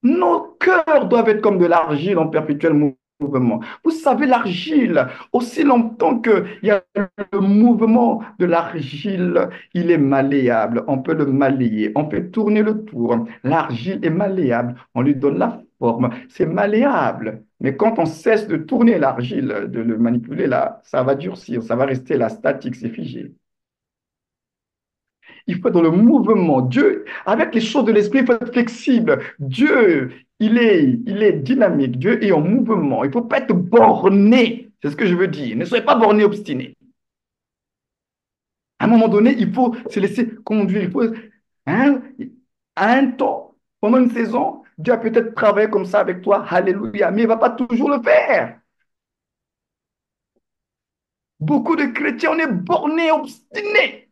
Nos cœurs doivent être comme de l'argile en perpétuel mouvement. Vous savez, l'argile, aussi longtemps qu'il y a le mouvement de l'argile, il est malléable. On peut le malayer, on peut tourner le tour. L'argile est malléable, on lui donne la forme. C'est malléable. Mais quand on cesse de tourner l'argile, de le manipuler, là, ça va durcir, ça va rester là, statique, c'est figé. Il faut être dans le mouvement. Dieu, avec les choses de l'esprit, il faut être flexible. Dieu, il est dynamique. Dieu est en mouvement. Il ne faut pas être borné. C'est ce que je veux dire. Ne soyez pas borné, obstiné. À un moment donné, il faut se laisser conduire. Il faut, hein, à un temps, pendant une saison, Dieu a peut-être travaillé comme ça avec toi. Alléluia. Mais il ne va pas toujours le faire. Beaucoup de chrétiens, on est bornés, obstinés.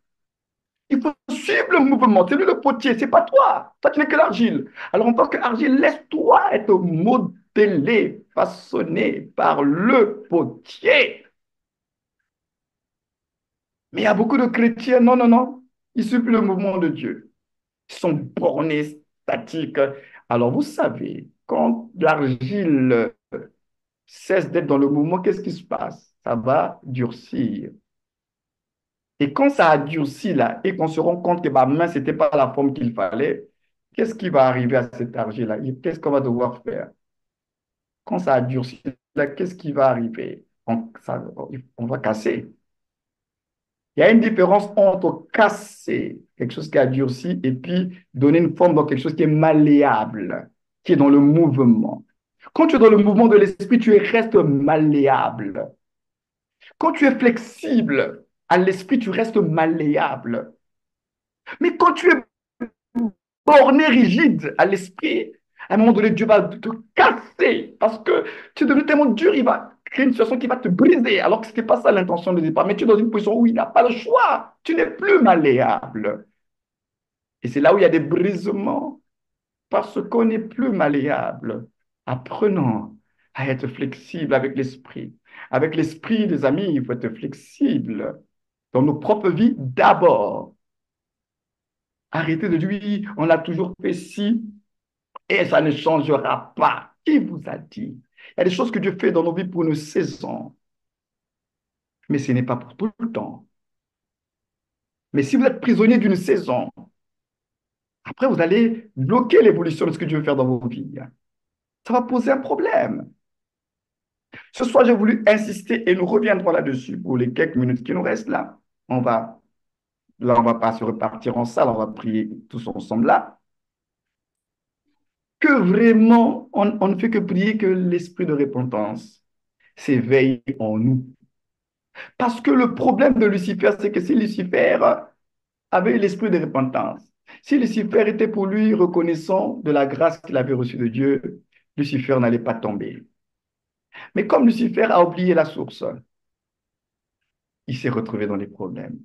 Il faut suivre le mouvement. C'est lui le potier, c'est pas toi. Toi, tu n'es que l'argile. Alors, en tant qu'argile, laisse-toi être modelé, façonné par le potier. Mais il y a beaucoup de chrétiens, non, non, non. Ils suivent le mouvement de Dieu. Ils sont bornés, statiques. Alors, vous savez, quand l'argile cesse d'être dans le mouvement, qu'est-ce qui se passe? Ça va durcir. Et quand ça a durci là, et qu'on se rend compte que ma main, ce n'était pas la forme qu'il fallait, qu'est-ce qui va arriver à cet argile-là? Qu'est-ce qu'on va devoir faire? Quand ça a durci là, qu'est-ce qui va arriver? On va casser. Il y a une différence entre casser quelque chose qui a durci et puis donner une forme dans quelque chose qui est malléable, qui est dans le mouvement. Quand tu es dans le mouvement de l'esprit, tu restes malléable. Quand tu es flexible à l'esprit, tu restes malléable. Mais quand tu es borné, rigide à l'esprit, à un moment donné, Dieu va te casser parce que tu es devenu tellement dur, il va créer une situation qui va te briser, alors que ce n'était pas ça l'intention de départ. Mais tu es dans une position où il n'a pas le choix. Tu n'es plus malléable. Et c'est là où il y a des brisements parce qu'on n'est plus malléable. Apprenons à être flexible avec l'esprit. Avec l'esprit des amis, il faut être flexible dans nos propres vies d'abord. Arrêtez de dire, oui, on l'a toujours fait ci et ça ne changera pas. Qui vous a dit? Il y a des choses que Dieu fait dans nos vies pour une saison, mais ce n'est pas pour tout le temps. Mais si vous êtes prisonnier d'une saison, après vous allez bloquer l'évolution de ce que Dieu veut faire dans vos vies. Ça va poser un problème. Ce soir, j'ai voulu insister et nous reviendrons là-dessus pour les quelques minutes qui nous restent là. On va pas se repartir en salle, on va prier tous ensemble là. Que vraiment, on ne fait que prier que l'esprit de repentance s'éveille en nous. Parce que le problème de Lucifer, c'est que si Lucifer avait l'esprit de repentance, si Lucifer était pour lui reconnaissant de la grâce qu'il avait reçue de Dieu, Lucifer n'allait pas tomber. Mais comme Lucifer a oublié la source, il s'est retrouvé dans les problèmes.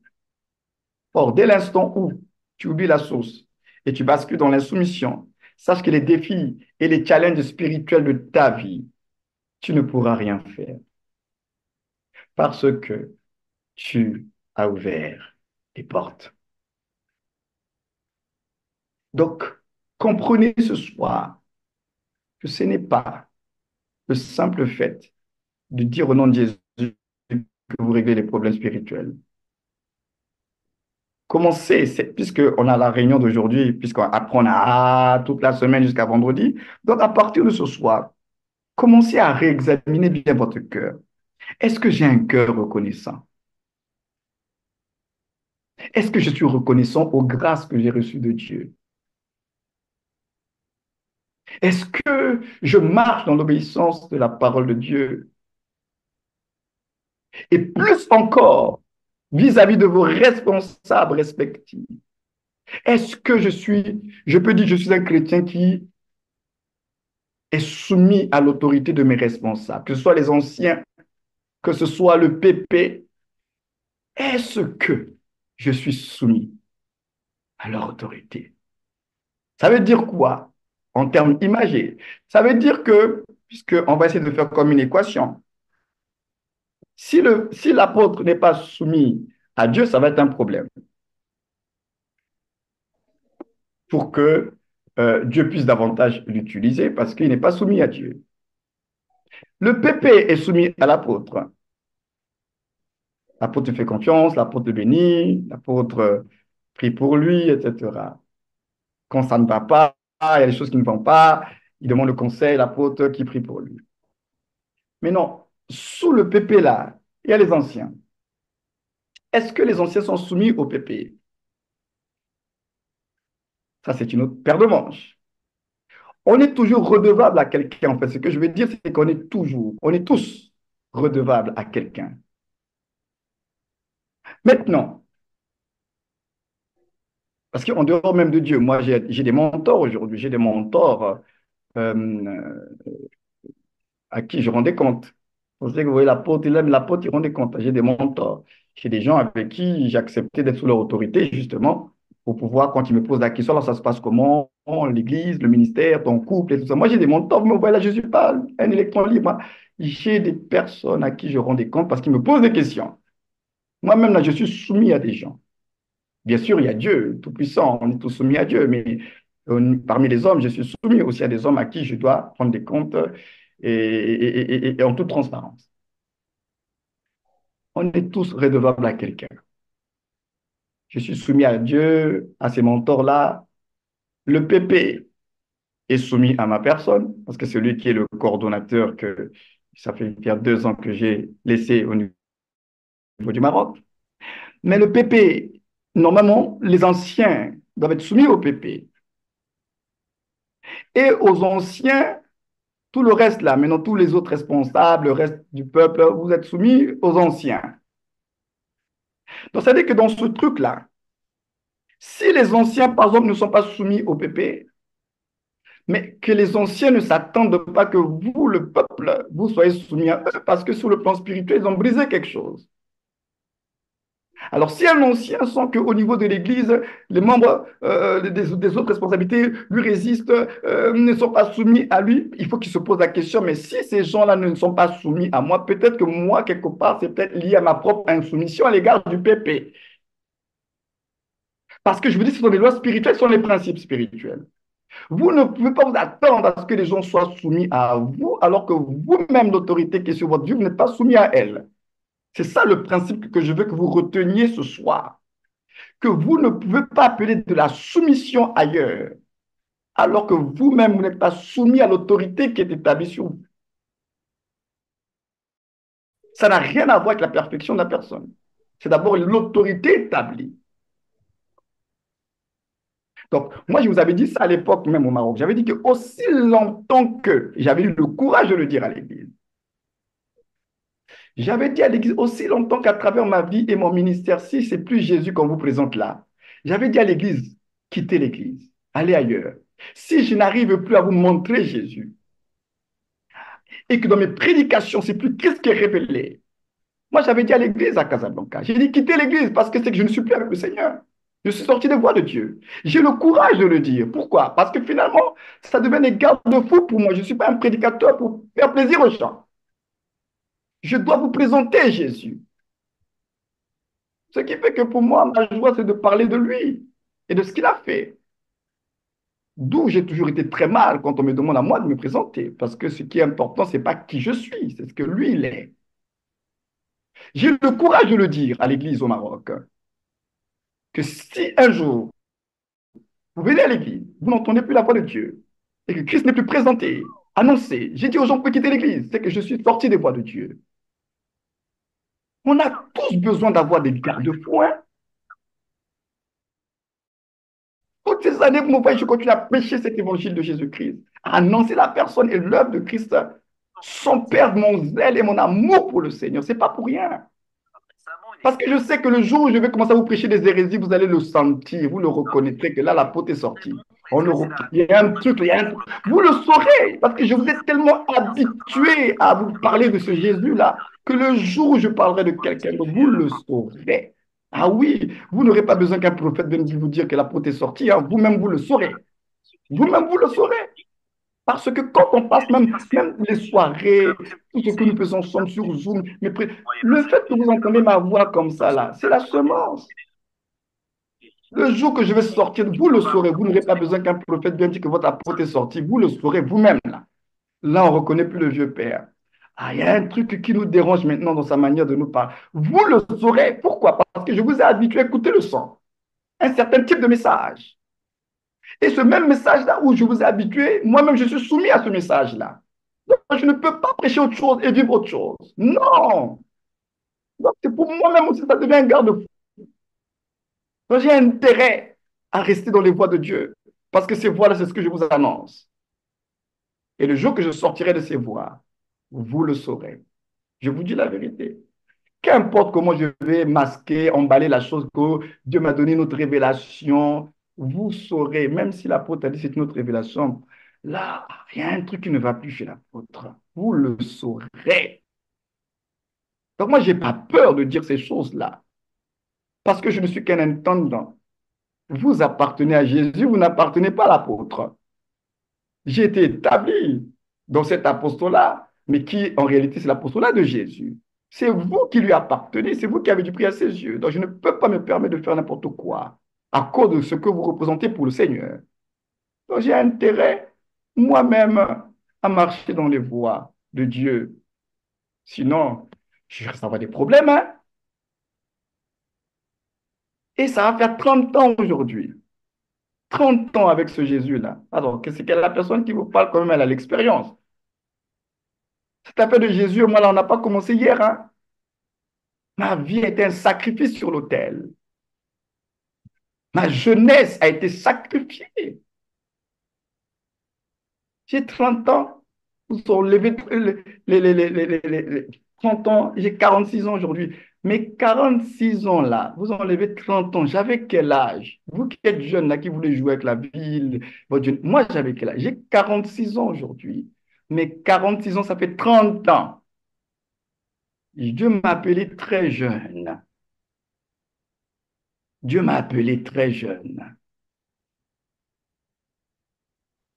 Or, dès l'instant où tu oublies la source et tu bascules dans l'insoumission, sache que les défis et les challenges spirituels de ta vie, tu ne pourras rien faire parce que tu as ouvert les portes. Donc, comprenez ce soir que ce n'est pas le simple fait de dire au nom de Jésus que vous réglez les problèmes spirituels. Commencez, puisqu'on a la réunion d'aujourd'hui, puisqu'après on a toute la semaine jusqu'à vendredi, donc à partir de ce soir, commencez à réexaminer bien votre cœur. Est-ce que j'ai un cœur reconnaissant? Est-ce que je suis reconnaissant aux grâces que j'ai reçues de Dieu? Est-ce que je marche dans l'obéissance de la parole de Dieu? Et plus encore, vis-à-vis de vos responsables respectifs, est-ce que je peux dire que je suis un chrétien qui est soumis à l'autorité de mes responsables, que ce soit les anciens, que ce soit le PP, est-ce que je suis soumis à leur autorité? Ça veut dire quoi en termes imagés? Ça veut dire que, puisqu'on va essayer de faire comme une équation, si l'apôtre n'est pas soumis à Dieu, ça va être un problème pour que Dieu puisse davantage l'utiliser parce qu'il n'est pas soumis à Dieu. Le PP est soumis à l'apôtre. L'apôtre fait confiance, l'apôtre le bénit, l'apôtre prie pour lui, etc. Quand ça ne va pas, il y a des choses qui ne vont pas, il demande le conseil, l'apôtre qui prie pour lui. Mais non, sous le PP là, il y a les anciens. Est-ce que les anciens sont soumis au PP? Ça, c'est une autre paire de manches. On est toujours redevable à quelqu'un, en fait. Ce que je veux dire, c'est qu'on est toujours, on est tous redevables à quelqu'un. Maintenant, parce qu'en dehors même de Dieu, moi, j'ai des mentors aujourd'hui, j'ai des mentors euh, à qui je rendais compte. Vous savez que vous voyez l'apôtre, il aime l'apôtre, il rendait compte. J'ai des mentors, j'ai des gens avec qui j'ai accepté d'être sous leur autorité, justement, pour pouvoir, quand ils me posent la question, alors ça se passe comment, l'église, le ministère, ton couple et tout ça. Moi, j'ai des mentors, mais vous voyez là, je ne suis pas un électron libre. J'ai des personnes à qui je rendais compte parce qu'ils me posent des questions. Moi-même, là, je suis soumis à des gens. Bien sûr, il y a Dieu, Tout-Puissant, on est tous soumis à Dieu, mais parmi les hommes, je suis soumis aussi à des hommes à qui je dois prendre des comptes et en toute transparence. On est tous redevables à quelqu'un. Je suis soumis à Dieu, à ces mentors-là. Le PP est soumis à ma personne, parce que c'est lui qui est le coordonnateur que ça fait faire 2 ans que j'ai laissé au niveau du Maroc. Mais le PP, normalement, les anciens doivent être soumis au PP. Et aux anciens, tout le reste là, maintenant tous les autres responsables, le reste du peuple, vous êtes soumis aux anciens. Donc, ça veut dire que dans ce truc-là, si les anciens, par exemple, ne sont pas soumis au PP, mais que les anciens ne s'attendent pas que vous, le peuple, vous soyez soumis à eux, parce que sur le plan spirituel, ils ont brisé quelque chose. Alors, si un ancien sent qu'au niveau de l'Église, les membres des autres responsabilités lui résistent, ne sont pas soumis à lui, il faut qu'il se pose la question, mais si ces gens-là ne sont pas soumis à moi, peut-être que moi, quelque part, c'est peut-être lié à ma propre insoumission à l'égard du PP. Parce que je vous dis, ce sont les lois spirituelles, ce sont les principes spirituels. Vous ne pouvez pas vous attendre à ce que les gens soient soumis à vous, alors que vous-même, l'autorité qui est sur votre vie, vous n'êtes pas soumis à elle. C'est ça le principe que je veux que vous reteniez ce soir. Que vous ne pouvez pas appeler de la soumission ailleurs, alors que vous-même, vous n'êtes pas soumis à l'autorité qui est établie sur vous. Ça n'a rien à voir avec la perfection de la personne. C'est d'abord l'autorité établie. Donc, moi, je vous avais dit ça à l'époque, même au Maroc. J'avais dit que aussi longtemps que j'avais eu le courage de le dire à l'Église, j'avais dit à l'Église aussi longtemps qu'à travers ma vie et mon ministère, si c'est plus Jésus qu'on vous présente là, j'avais dit à l'Église, quittez l'Église, allez ailleurs. Si je n'arrive plus à vous montrer Jésus, et que dans mes prédications, c'est plus Christ qui est révélé. Moi, j'avais dit à l'église à Casablanca, j'ai dit quittez l'église parce que c'est que je ne suis plus avec le Seigneur. Je suis sorti des voies de Dieu. J'ai le courage de le dire. Pourquoi? Parce que finalement, ça devient des garde-fous pour moi. Je ne suis pas un prédicateur pour faire plaisir aux gens. Je dois vous présenter Jésus. Ce qui fait que pour moi, ma joie, c'est de parler de lui et de ce qu'il a fait. D'où j'ai toujours été très mal quand on me demande à moi de me présenter. Parce que ce qui est important, ce n'est pas qui je suis, c'est ce que lui, il est. J'ai eu le courage de le dire à l'église au Maroc, que si un jour vous venez à l'église, vous n'entendez plus la voix de Dieu, et que Christ n'est plus présenté, annoncé, j'ai dit aux gens, vous pouvez quitter l'église, c'est que je suis sorti des voies de Dieu. On a tous besoin d'avoir des garde-fous, hein. Toutes ces années, vous me voyez, je continue à prêcher cet évangile de Jésus-Christ, à annoncer la personne et l'œuvre de Christ, sans perdre mon zèle et mon amour pour le Seigneur. Ce n'est pas pour rien. Parce que je sais que le jour où je vais commencer à vous prêcher des hérésies, vous allez le sentir, vous le reconnaîtrez que là, la peau est sortie. Il y a un truc, vous le saurez, parce que je vous ai tellement habitué à vous parler de ce Jésus-là, que le jour où je parlerai de quelqu'un, vous le saurez. Ah oui, vous n'aurez pas besoin qu'un prophète vienne vous dire que la peau est sortie, hein. Vous-même, vous le saurez. Vous-même, vous le saurez. Parce que quand on passe même les soirées, tout ce que nous faisons ensemble sur Zoom, le fait que vous entendez ma voix comme ça, là, c'est la semence. Le jour que je vais sortir, vous le saurez. Vous n'aurez pas besoin qu'un prophète vienne dire que votre apôtre est sorti. Vous le saurez vous-même, là. Là, on ne reconnaît plus le vieux père. Ah, il y a un truc qui nous dérange maintenant dans sa manière de nous parler. Vous le saurez. Pourquoi? Parce que je vous ai habitué à écouter le son. Un certain type de message. Et ce même message-là où je vous ai habitué, moi-même, je suis soumis à ce message-là. Donc, je ne peux pas prêcher autre chose et vivre autre chose. Non. Donc, c'est pour moi-même aussi, ça devient un garde-fou. Donc, j'ai intérêt à rester dans les voies de Dieu. Parce que ces voies-là, c'est ce que je vous annonce. Et le jour que je sortirai de ces voies, vous le saurez. Je vous dis la vérité. Qu'importe comment je vais masquer, emballer la chose que Dieu m'a donné, notre révélation, vous saurez, même si l'apôtre a dit c'est notre révélation, là, il y a un truc qui ne va plus chez l'apôtre. Vous le saurez. Donc moi, je n'ai pas peur de dire ces choses-là, parce que je ne suis qu'un intendant. Vous appartenez à Jésus, vous n'appartenez pas à l'apôtre. J'ai été établi dans cet apostolat, mais qui en réalité c'est l'apostolat de Jésus. C'est vous qui lui appartenez, c'est vous qui avez du prix à ses yeux. Donc je ne peux pas me permettre de faire n'importe quoi à cause de ce que vous représentez pour le Seigneur. Donc j'ai intérêt moi-même à marcher dans les voies de Dieu. Sinon, je risque d'avoir des problèmes, hein? Et ça va faire 30 ans aujourd'hui. 30 ans avec ce Jésus-là. Alors, qu'est-ce que la personne qui vous parle quand même, elle a l'expérience. Cette affaire de Jésus, moi, là, on n'a pas commencé hier, hein. Ma vie a été un sacrifice sur l'autel. Ma jeunesse a été sacrifiée. J'ai 30 ans. Vous ont levé les 30 ans. J'ai 46 ans aujourd'hui. Mais 46 ans là, vous enlevez 30 ans. J'avais quel âge? Vous qui êtes jeune là, qui voulez jouer avec la ville, moi j'avais quel âge? J'ai 46 ans aujourd'hui. Mais 46 ans, ça fait 30 ans. Dieu m'a appelé très jeune. Dieu m'a appelé très jeune.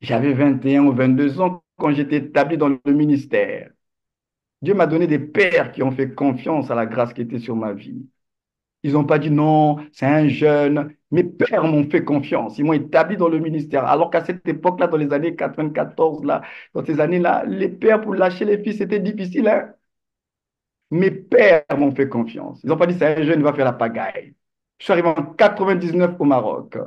J'avais 21 ou 22 ans quand j'étais établi dans le ministère. Dieu m'a donné des pères qui ont fait confiance à la grâce qui était sur ma vie. Ils n'ont pas dit non, c'est un jeune. Mes pères m'ont fait confiance. Ils m'ont établi dans le ministère. Alors qu'à cette époque-là, dans les années 94, là, dans ces années-là, les pères, pour lâcher les fils, c'était difficile, hein. Mes pères m'ont fait confiance. Ils n'ont pas dit c'est un jeune, il va faire la pagaille. Je suis arrivé en 99 au Maroc.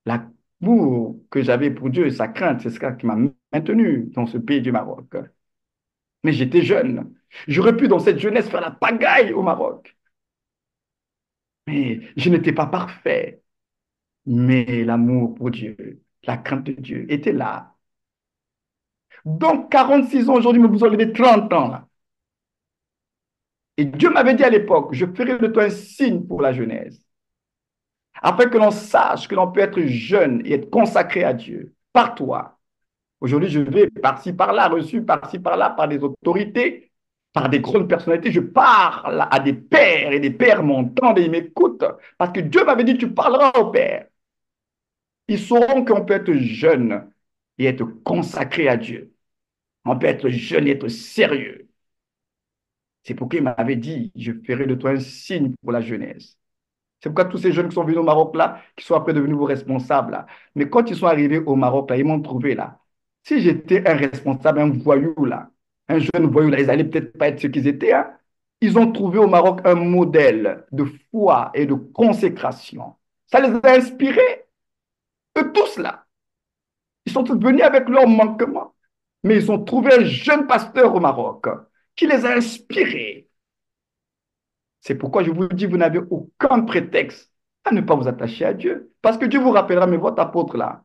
L'amour que j'avais pour Dieu et sa crainte, c'est ce qui m'a maintenu dans ce pays du Maroc. Mais j'étais jeune. J'aurais pu, dans cette jeunesse, faire la pagaille au Maroc. Mais je n'étais pas parfait. Mais l'amour pour Dieu, la crainte de Dieu était là. Donc, 46 ans aujourd'hui, mais vous enlevez 30 ans là. Et Dieu m'avait dit à l'époque, je ferai de toi un signe pour la jeunesse, afin que l'on sache que l'on peut être jeune et être consacré à Dieu par toi. Aujourd'hui, je vais par-ci, par-là, reçu par-ci, par-là, par des autorités, par des grandes personnalités. Je parle à des pères et des pères m'entendent et ils m'écoutent parce que Dieu m'avait dit, tu parleras aux pères. Ils sauront qu'on peut être jeune et être consacré à Dieu. On peut être jeune et être sérieux. C'est pourquoi il m'avait dit, je ferai de toi un signe pour la jeunesse. C'est pourquoi tous ces jeunes qui sont venus au Maroc là, qui sont après devenus vos responsables là. Mais quand ils sont arrivés au Maroc là, ils m'ont trouvé là. Si j'étais un responsable, un voyou là, un jeune voyou là, ils allaient peut-être pas être ce qu'ils étaient, hein. Ils ont trouvé au Maroc un modèle de foi et de consécration. Ça les a inspirés, eux tous là. Ils sont tous venus avec leurs manquements. Mais ils ont trouvé un jeune pasteur au Maroc qui les a inspirés. C'est pourquoi je vous dis, vous n'avez aucun prétexte à ne pas vous attacher à Dieu. Parce que Dieu vous rappellera, mais votre apôtre là,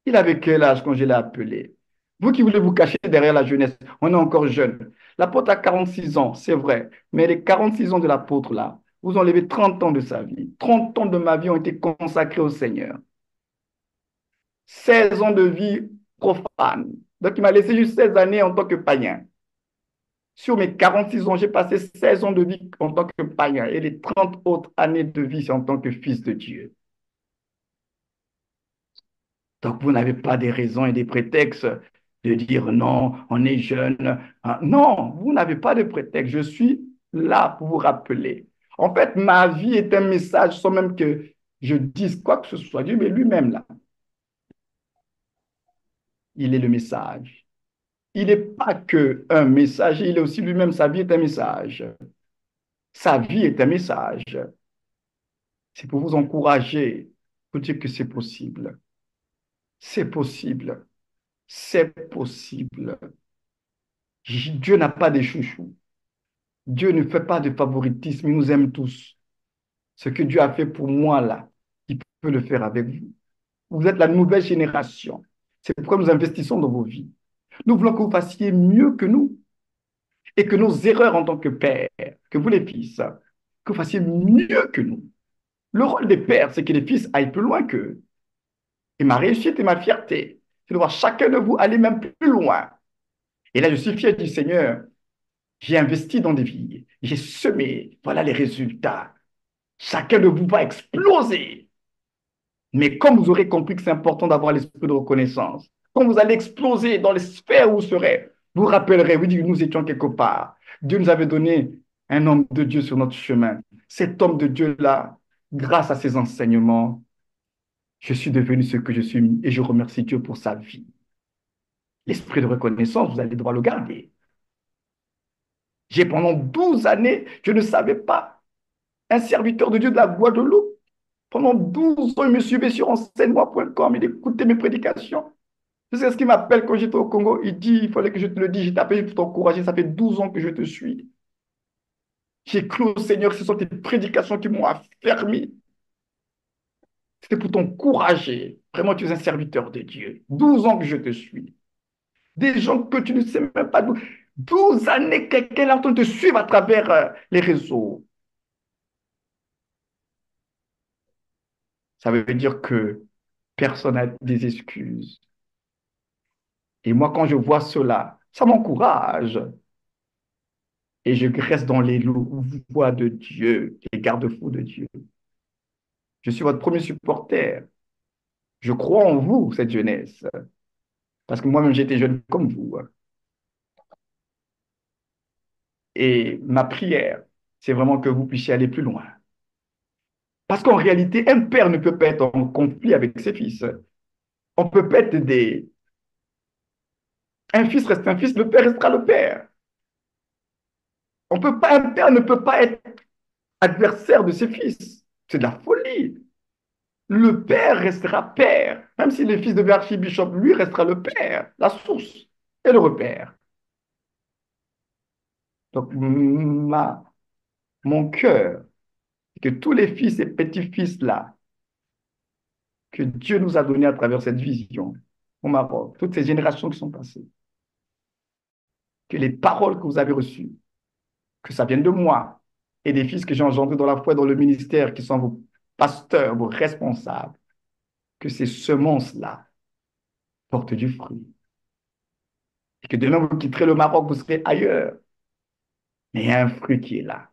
il avait quel âge quand je l'ai appelé? Vous qui voulez vous cacher derrière la jeunesse, on est encore jeune. L'apôtre a 46 ans, c'est vrai, mais les 46 ans de l'apôtre là, vous enlevez 30 ans de sa vie. 30 ans de ma vie ont été consacrés au Seigneur. 16 ans de vie profane. Donc il m'a laissé juste 16 années en tant que païen. Sur mes 46 ans, j'ai passé 16 ans de vie en tant que païen et les 30 autres années de vie, c'est en tant que fils de Dieu. Donc, vous n'avez pas des raisons et des prétextes de dire non, on est jeune. Hein. Non, vous n'avez pas de prétexte. Je suis là pour vous rappeler. En fait, ma vie est un message sans même que je dise quoi que ce soit. Dieu, mais lui-même, là, il est le message. Il n'est pas que un message, il est aussi lui-même, sa vie est un message. Sa vie est un message. C'est pour vous encourager, pour dire que c'est possible. C'est possible. C'est possible. Dieu n'a pas de chouchous. Dieu ne fait pas de favoritisme. Il nous aime tous. Ce que Dieu a fait pour moi là, il peut le faire avec vous. Vous êtes la nouvelle génération. C'est pourquoi nous investissons dans vos vies. Nous voulons que vous fassiez mieux que nous et que nos erreurs en tant que pères, que vous les fils, que vous fassiez mieux que nous. Le rôle des pères, c'est que les fils aillent plus loin qu'eux. Et ma réussite et ma fierté, c'est de voir chacun de vous aller même plus loin. Et là, je suis fier du Seigneur. J'ai investi dans des vies, j'ai semé, voilà les résultats. Chacun de vous va exploser. Mais comme vous aurez compris que c'est important d'avoir l'esprit de reconnaissance, quand vous allez exploser dans les sphères où vous serez, vous rappellerez, oui, nous étions quelque part. Dieu nous avait donné un homme de Dieu sur notre chemin. Cet homme de Dieu-là, grâce à ses enseignements, je suis devenu ce que je suis et je remercie Dieu pour sa vie. L'esprit de reconnaissance, vous allez devoir le garder. J'ai pendant 12 années, je ne savais pas, un serviteur de Dieu de la Guadeloupe. Pendant 12 ans, il me suivait sur enseigne-moi.com, il écoutait mes prédications. Tu sais ce qu'il m'appelle quand j'étais au Congo? Il dit, il fallait que je te le dise, j'ai appelé pour t'encourager, ça fait 12 ans que je te suis. J'ai cru au Seigneur, ce sont tes prédications qui m'ont affermi. C'était pour t'encourager. Vraiment, tu es un serviteur de Dieu. 12 ans que je te suis. Des gens que tu ne sais même pas d'où. 12 années, quelqu'un est en train de te suivre à travers les réseaux. Ça veut dire que personne n'a des excuses. Et moi, quand je vois cela, ça m'encourage. Et je reste dans les voies de Dieu, les garde-fous de Dieu. Je suis votre premier supporter. Je crois en vous, cette jeunesse, parce que moi-même, j'étais jeune comme vous. Et ma prière, c'est vraiment que vous puissiez aller plus loin. Parce qu'en réalité, un père ne peut pas être en conflit avec ses fils. On peut pas être des... Un fils reste un fils, le père restera le père. On peut pas, un père ne peut pas être adversaire de ses fils. C'est de la folie. Le père restera père. Même si le fils de archibishop, lui, restera le père, la source et le repère. Donc, mon cœur, c'est que tous les fils et petits-fils là, que Dieu nous a donnés à travers cette vision au Maroc, toutes ces générations qui sont passées, que les paroles que vous avez reçues, que ça vienne de moi et des fils que j'ai engendrés dans la foi, dans le ministère, qui sont vos pasteurs, vos responsables, que ces semences-là portent du fruit. Et que demain, vous quitterez le Maroc, vous serez ailleurs. Mais il y a un fruit qui est là.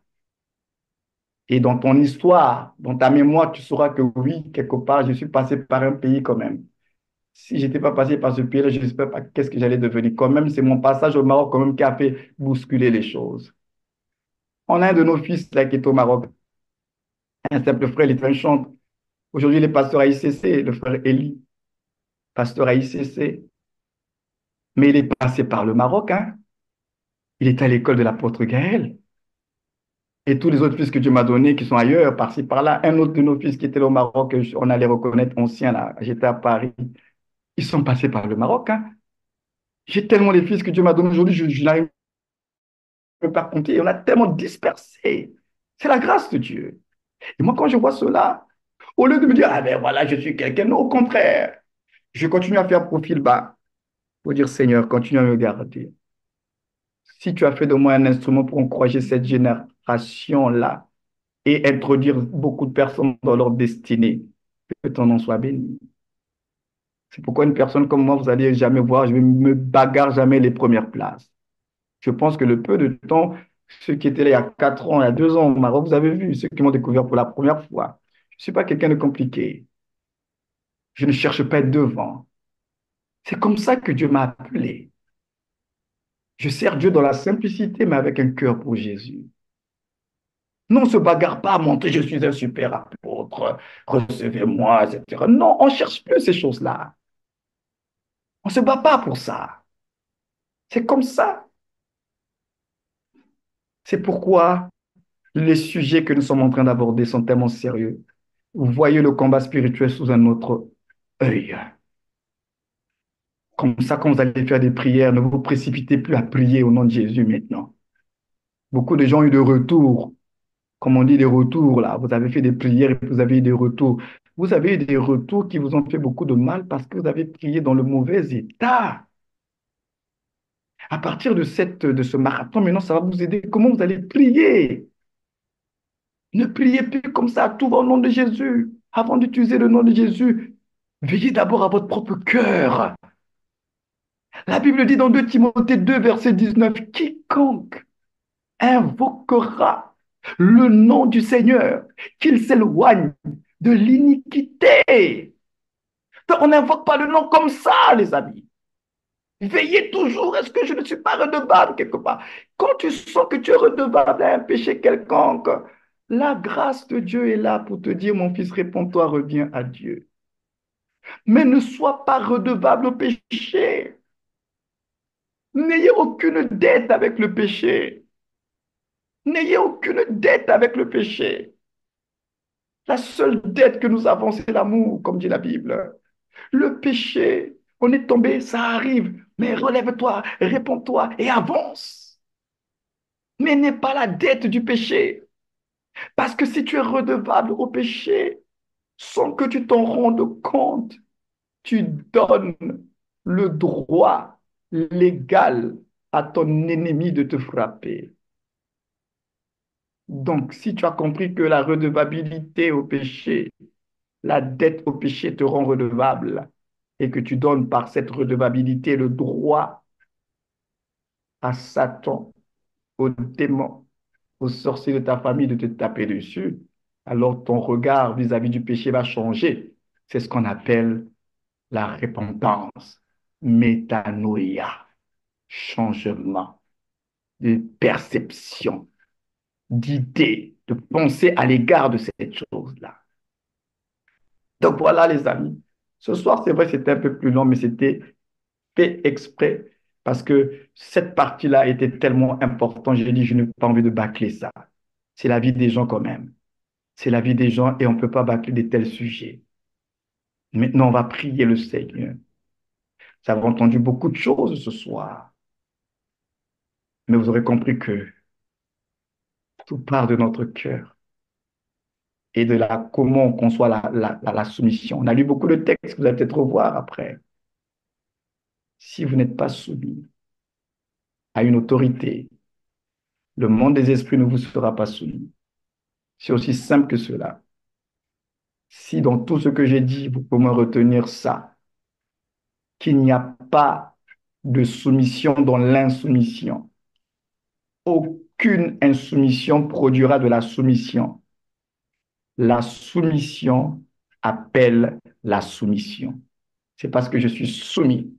Et dans ton histoire, dans ta mémoire, tu sauras que oui, quelque part, je suis passé par un pays quand même. Si je n'étais pas passé par ce pays-là, je ne sais pas qu'est-ce que j'allais devenir. Quand même, c'est mon passage au Maroc quand même qui a fait bousculer les choses. On a un de nos fils là qui est au Maroc, un simple frère, il est un chantre. Aujourd'hui, il est pasteur à ICC, le frère Eli, pasteur à ICC. Mais il est passé par le Maroc, hein. Il est à l'école de l'apôtre Gaël. Et tous les autres fils que Dieu m'a donnés qui sont ailleurs, par-ci, par-là. Un autre de nos fils qui était là au Maroc, on allait reconnaître ancien, là. J'étais à Paris. Ils sont passés par le Maroc, hein. J'ai tellement de fils que Dieu m'a donnés aujourd'hui, je n'arrive pas à compter. On a tellement dispersé. C'est la grâce de Dieu. Et moi, quand je vois cela, au lieu de me dire, ah ben voilà, je suis quelqu'un, non, au contraire, je continue à faire profil bas pour dire, Seigneur, continue à me garder. Si tu as fait de moi un instrument pour encourager cette génération-là et introduire beaucoup de personnes dans leur destinée, que ton nom soit béni. C'est pourquoi une personne comme moi, vous allez jamais voir, je ne me bagarre jamais les premières places. Je pense que le peu de temps, ceux qui étaient là il y a 4 ans, il y a 2 ans au Maroc, vous avez vu, ceux qui m'ont découvert pour la première fois. Je ne suis pas quelqu'un de compliqué. Je ne cherche pas à être devant. C'est comme ça que Dieu m'a appelé. Je sers Dieu dans la simplicité, mais avec un cœur pour Jésus. Non, on ne se bagarre pas à montrer je suis un super apôtre, recevez-moi, etc. Non, on ne cherche plus ces choses-là. On ne se bat pas pour ça. C'est comme ça. C'est pourquoi les sujets que nous sommes en train d'aborder sont tellement sérieux. Vous voyez le combat spirituel sous un autre œil. Comme ça, quand vous allez faire des prières, ne vous précipitez plus à prier au nom de Jésus maintenant. Beaucoup de gens ont eu des retours, comme on dit des retours là. Vous avez fait des prières et vous avez eu des retours. Vous avez eu des retours qui vous ont fait beaucoup de mal parce que vous avez prié dans le mauvais état. À partir de ce marathon, maintenant, ça va vous aider. Comment vous allez prier? Ne priez plus comme ça, tout va au nom de Jésus. Avant d'utiliser le nom de Jésus, veillez d'abord à votre propre cœur. La Bible dit dans 2 Timothée 2, verset 19, quiconque invoquera le nom du Seigneur, qu'il s'éloigne de l'iniquité. Donc, on n'invoque pas le nom comme ça, les amis. Veillez toujours, est-ce que je ne suis pas redevable quelque part? Quand tu sens que tu es redevable à un péché quelconque, la grâce de Dieu est là pour te dire, mon fils, réponds-toi, reviens à Dieu. Mais ne sois pas redevable au péché. N'ayez aucune dette avec le péché. N'ayez aucune dette avec le péché. La seule dette que nous avons, c'est l'amour, comme dit la Bible. Le péché, on est tombé, ça arrive, mais relève-toi, réponds-toi et avance. Mais n'aie pas la dette du péché. Parce que si tu es redevable au péché, sans que tu t'en rendes compte, tu donnes le droit légal à ton ennemi de te frapper. Donc, si tu as compris que la redevabilité au péché, la dette au péché te rend redevable et que tu donnes par cette redevabilité le droit à Satan, aux démons, aux sorciers de ta famille de te taper dessus, alors ton regard vis-à-vis du péché va changer. C'est ce qu'on appelle la repentance, métanoïa, changement de perception, d'idée, de pensée à l'égard de cette chose-là. Donc voilà les amis. Ce soir, c'est vrai, c'était un peu plus long, mais c'était fait exprès parce que cette partie-là était tellement importante. J'ai dit, je n'ai pas envie de bâcler ça. C'est la vie des gens quand même. C'est la vie des gens et on ne peut pas bâcler de tels sujets. Maintenant, on va prier le Seigneur. Nous avons entendu beaucoup de choses ce soir, mais vous aurez compris que tout part de notre cœur et de comment on conçoit la soumission. On a lu beaucoup de textes que vous allez peut-être revoir après. Si vous n'êtes pas soumis à une autorité, le monde des esprits ne vous sera pas soumis. C'est aussi simple que cela. Si dans tout ce que j'ai dit, vous pouvez me retenir ça, qu'il n'y a pas de soumission dans l'insoumission. Aucune insoumission produira de la soumission. La soumission appelle la soumission. C'est parce que je suis soumis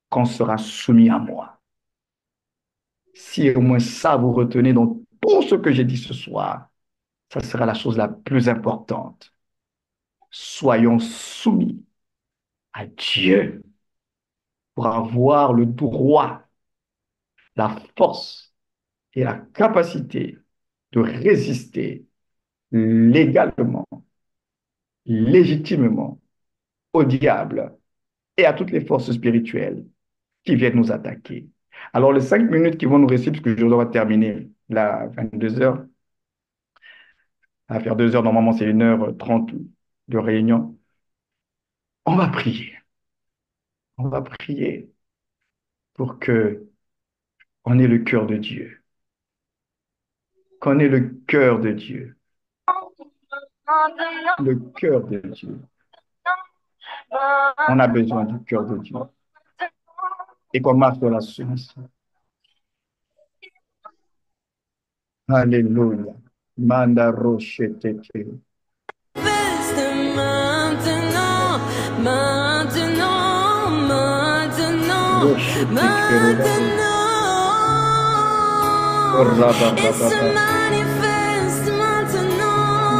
qu'on sera soumis à moi. Si au moins ça vous retenez dans tout ce que j'ai dit ce soir, ça sera la chose la plus importante. Soyons soumis à Dieu pour avoir le droit, la force et la capacité de résister légalement, légitimement au diable et à toutes les forces spirituelles qui viennent nous attaquer. Alors, les 5 minutes qui vont nous rester, puisque je dois terminer là, à 22 heures, à faire 2 heures, normalement c'est 1h30 de réunion, on va prier. On va prier pour que on ait le cœur de Dieu. Qu'on ait le cœur de Dieu. Le cœur de Dieu. On a besoin du cœur de Dieu. Et qu'on marche dans la soumission. Alléluia. Manda roche teke. Maintenant, maintenant, maintenant, maintenant, il se manifeste maintenant,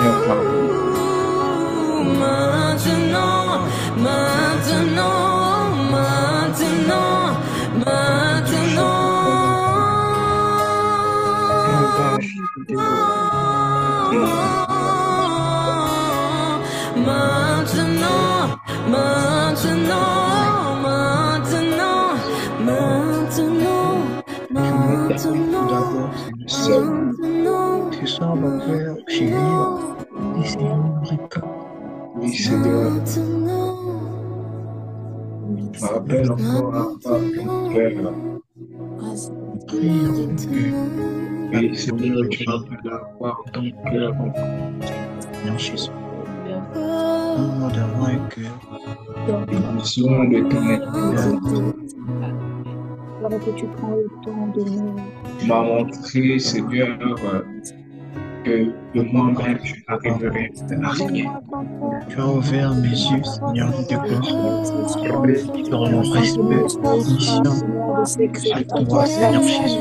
maintenant, maintenant, maintenant, D'abord, c'est le seul qui semble faire gémir les Seigneur. Oui, Seigneur. Je me rappelle encore avoir une peur. Oui, Seigneur, tu as pu l'avoir dans ton cœur. Seigneur Jésus. Nous devons un cœur. Une besoin de ton aide. Alors que tu prends le temps de nous. M'a montré, Seigneur, que de moi-même, je n'arriverai à rien. Tu as ouvert mes yeux, Seigneur, de gloire, sur le respect, mission à toi, Seigneur Jésus.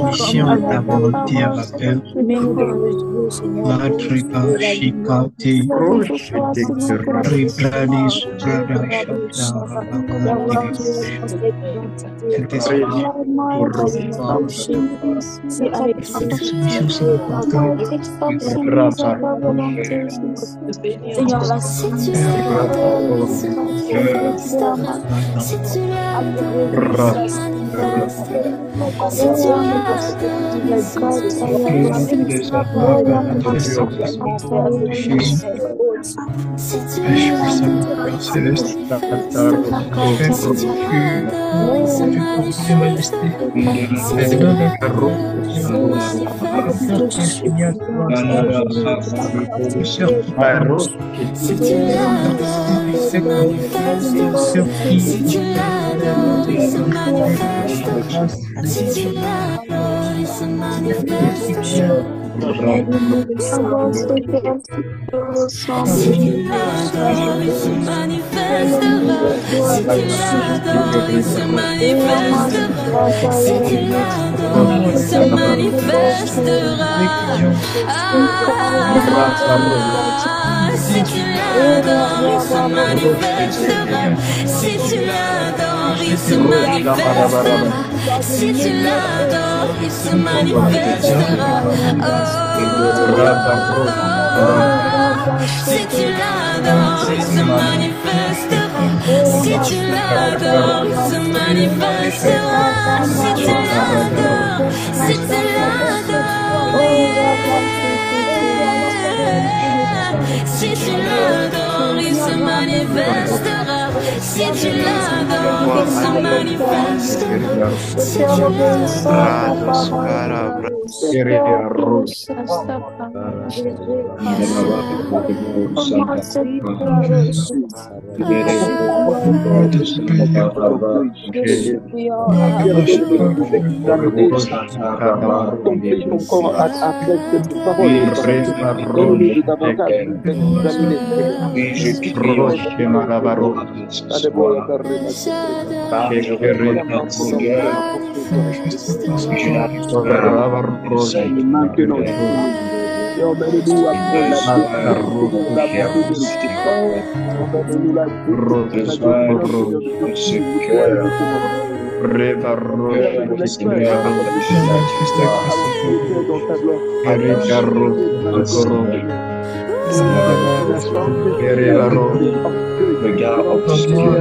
Mission à ta volonté, à ma peur. Matrika, Shikate, Ribralis, Seigneur, la Aide-nous de savoir ce qu'elle ressemble. Si tu l'adores, il se manifestera. Si tu l'adores, il se manifestera. Si tu l'adores, il se manifestera. Si tu l'adores, il se manifestera. Si tu l'adores, il se manifestera. Si tu l'adores, il se manifestera. Si tu l'adores, il se manifestera. Si tu l'adores, il se manifestera. Si tu l'adores, si tu l'adores, si tu l'adores, il se manifestera. Si tu l'adores, il se manifestera. Si tu Regard obscur,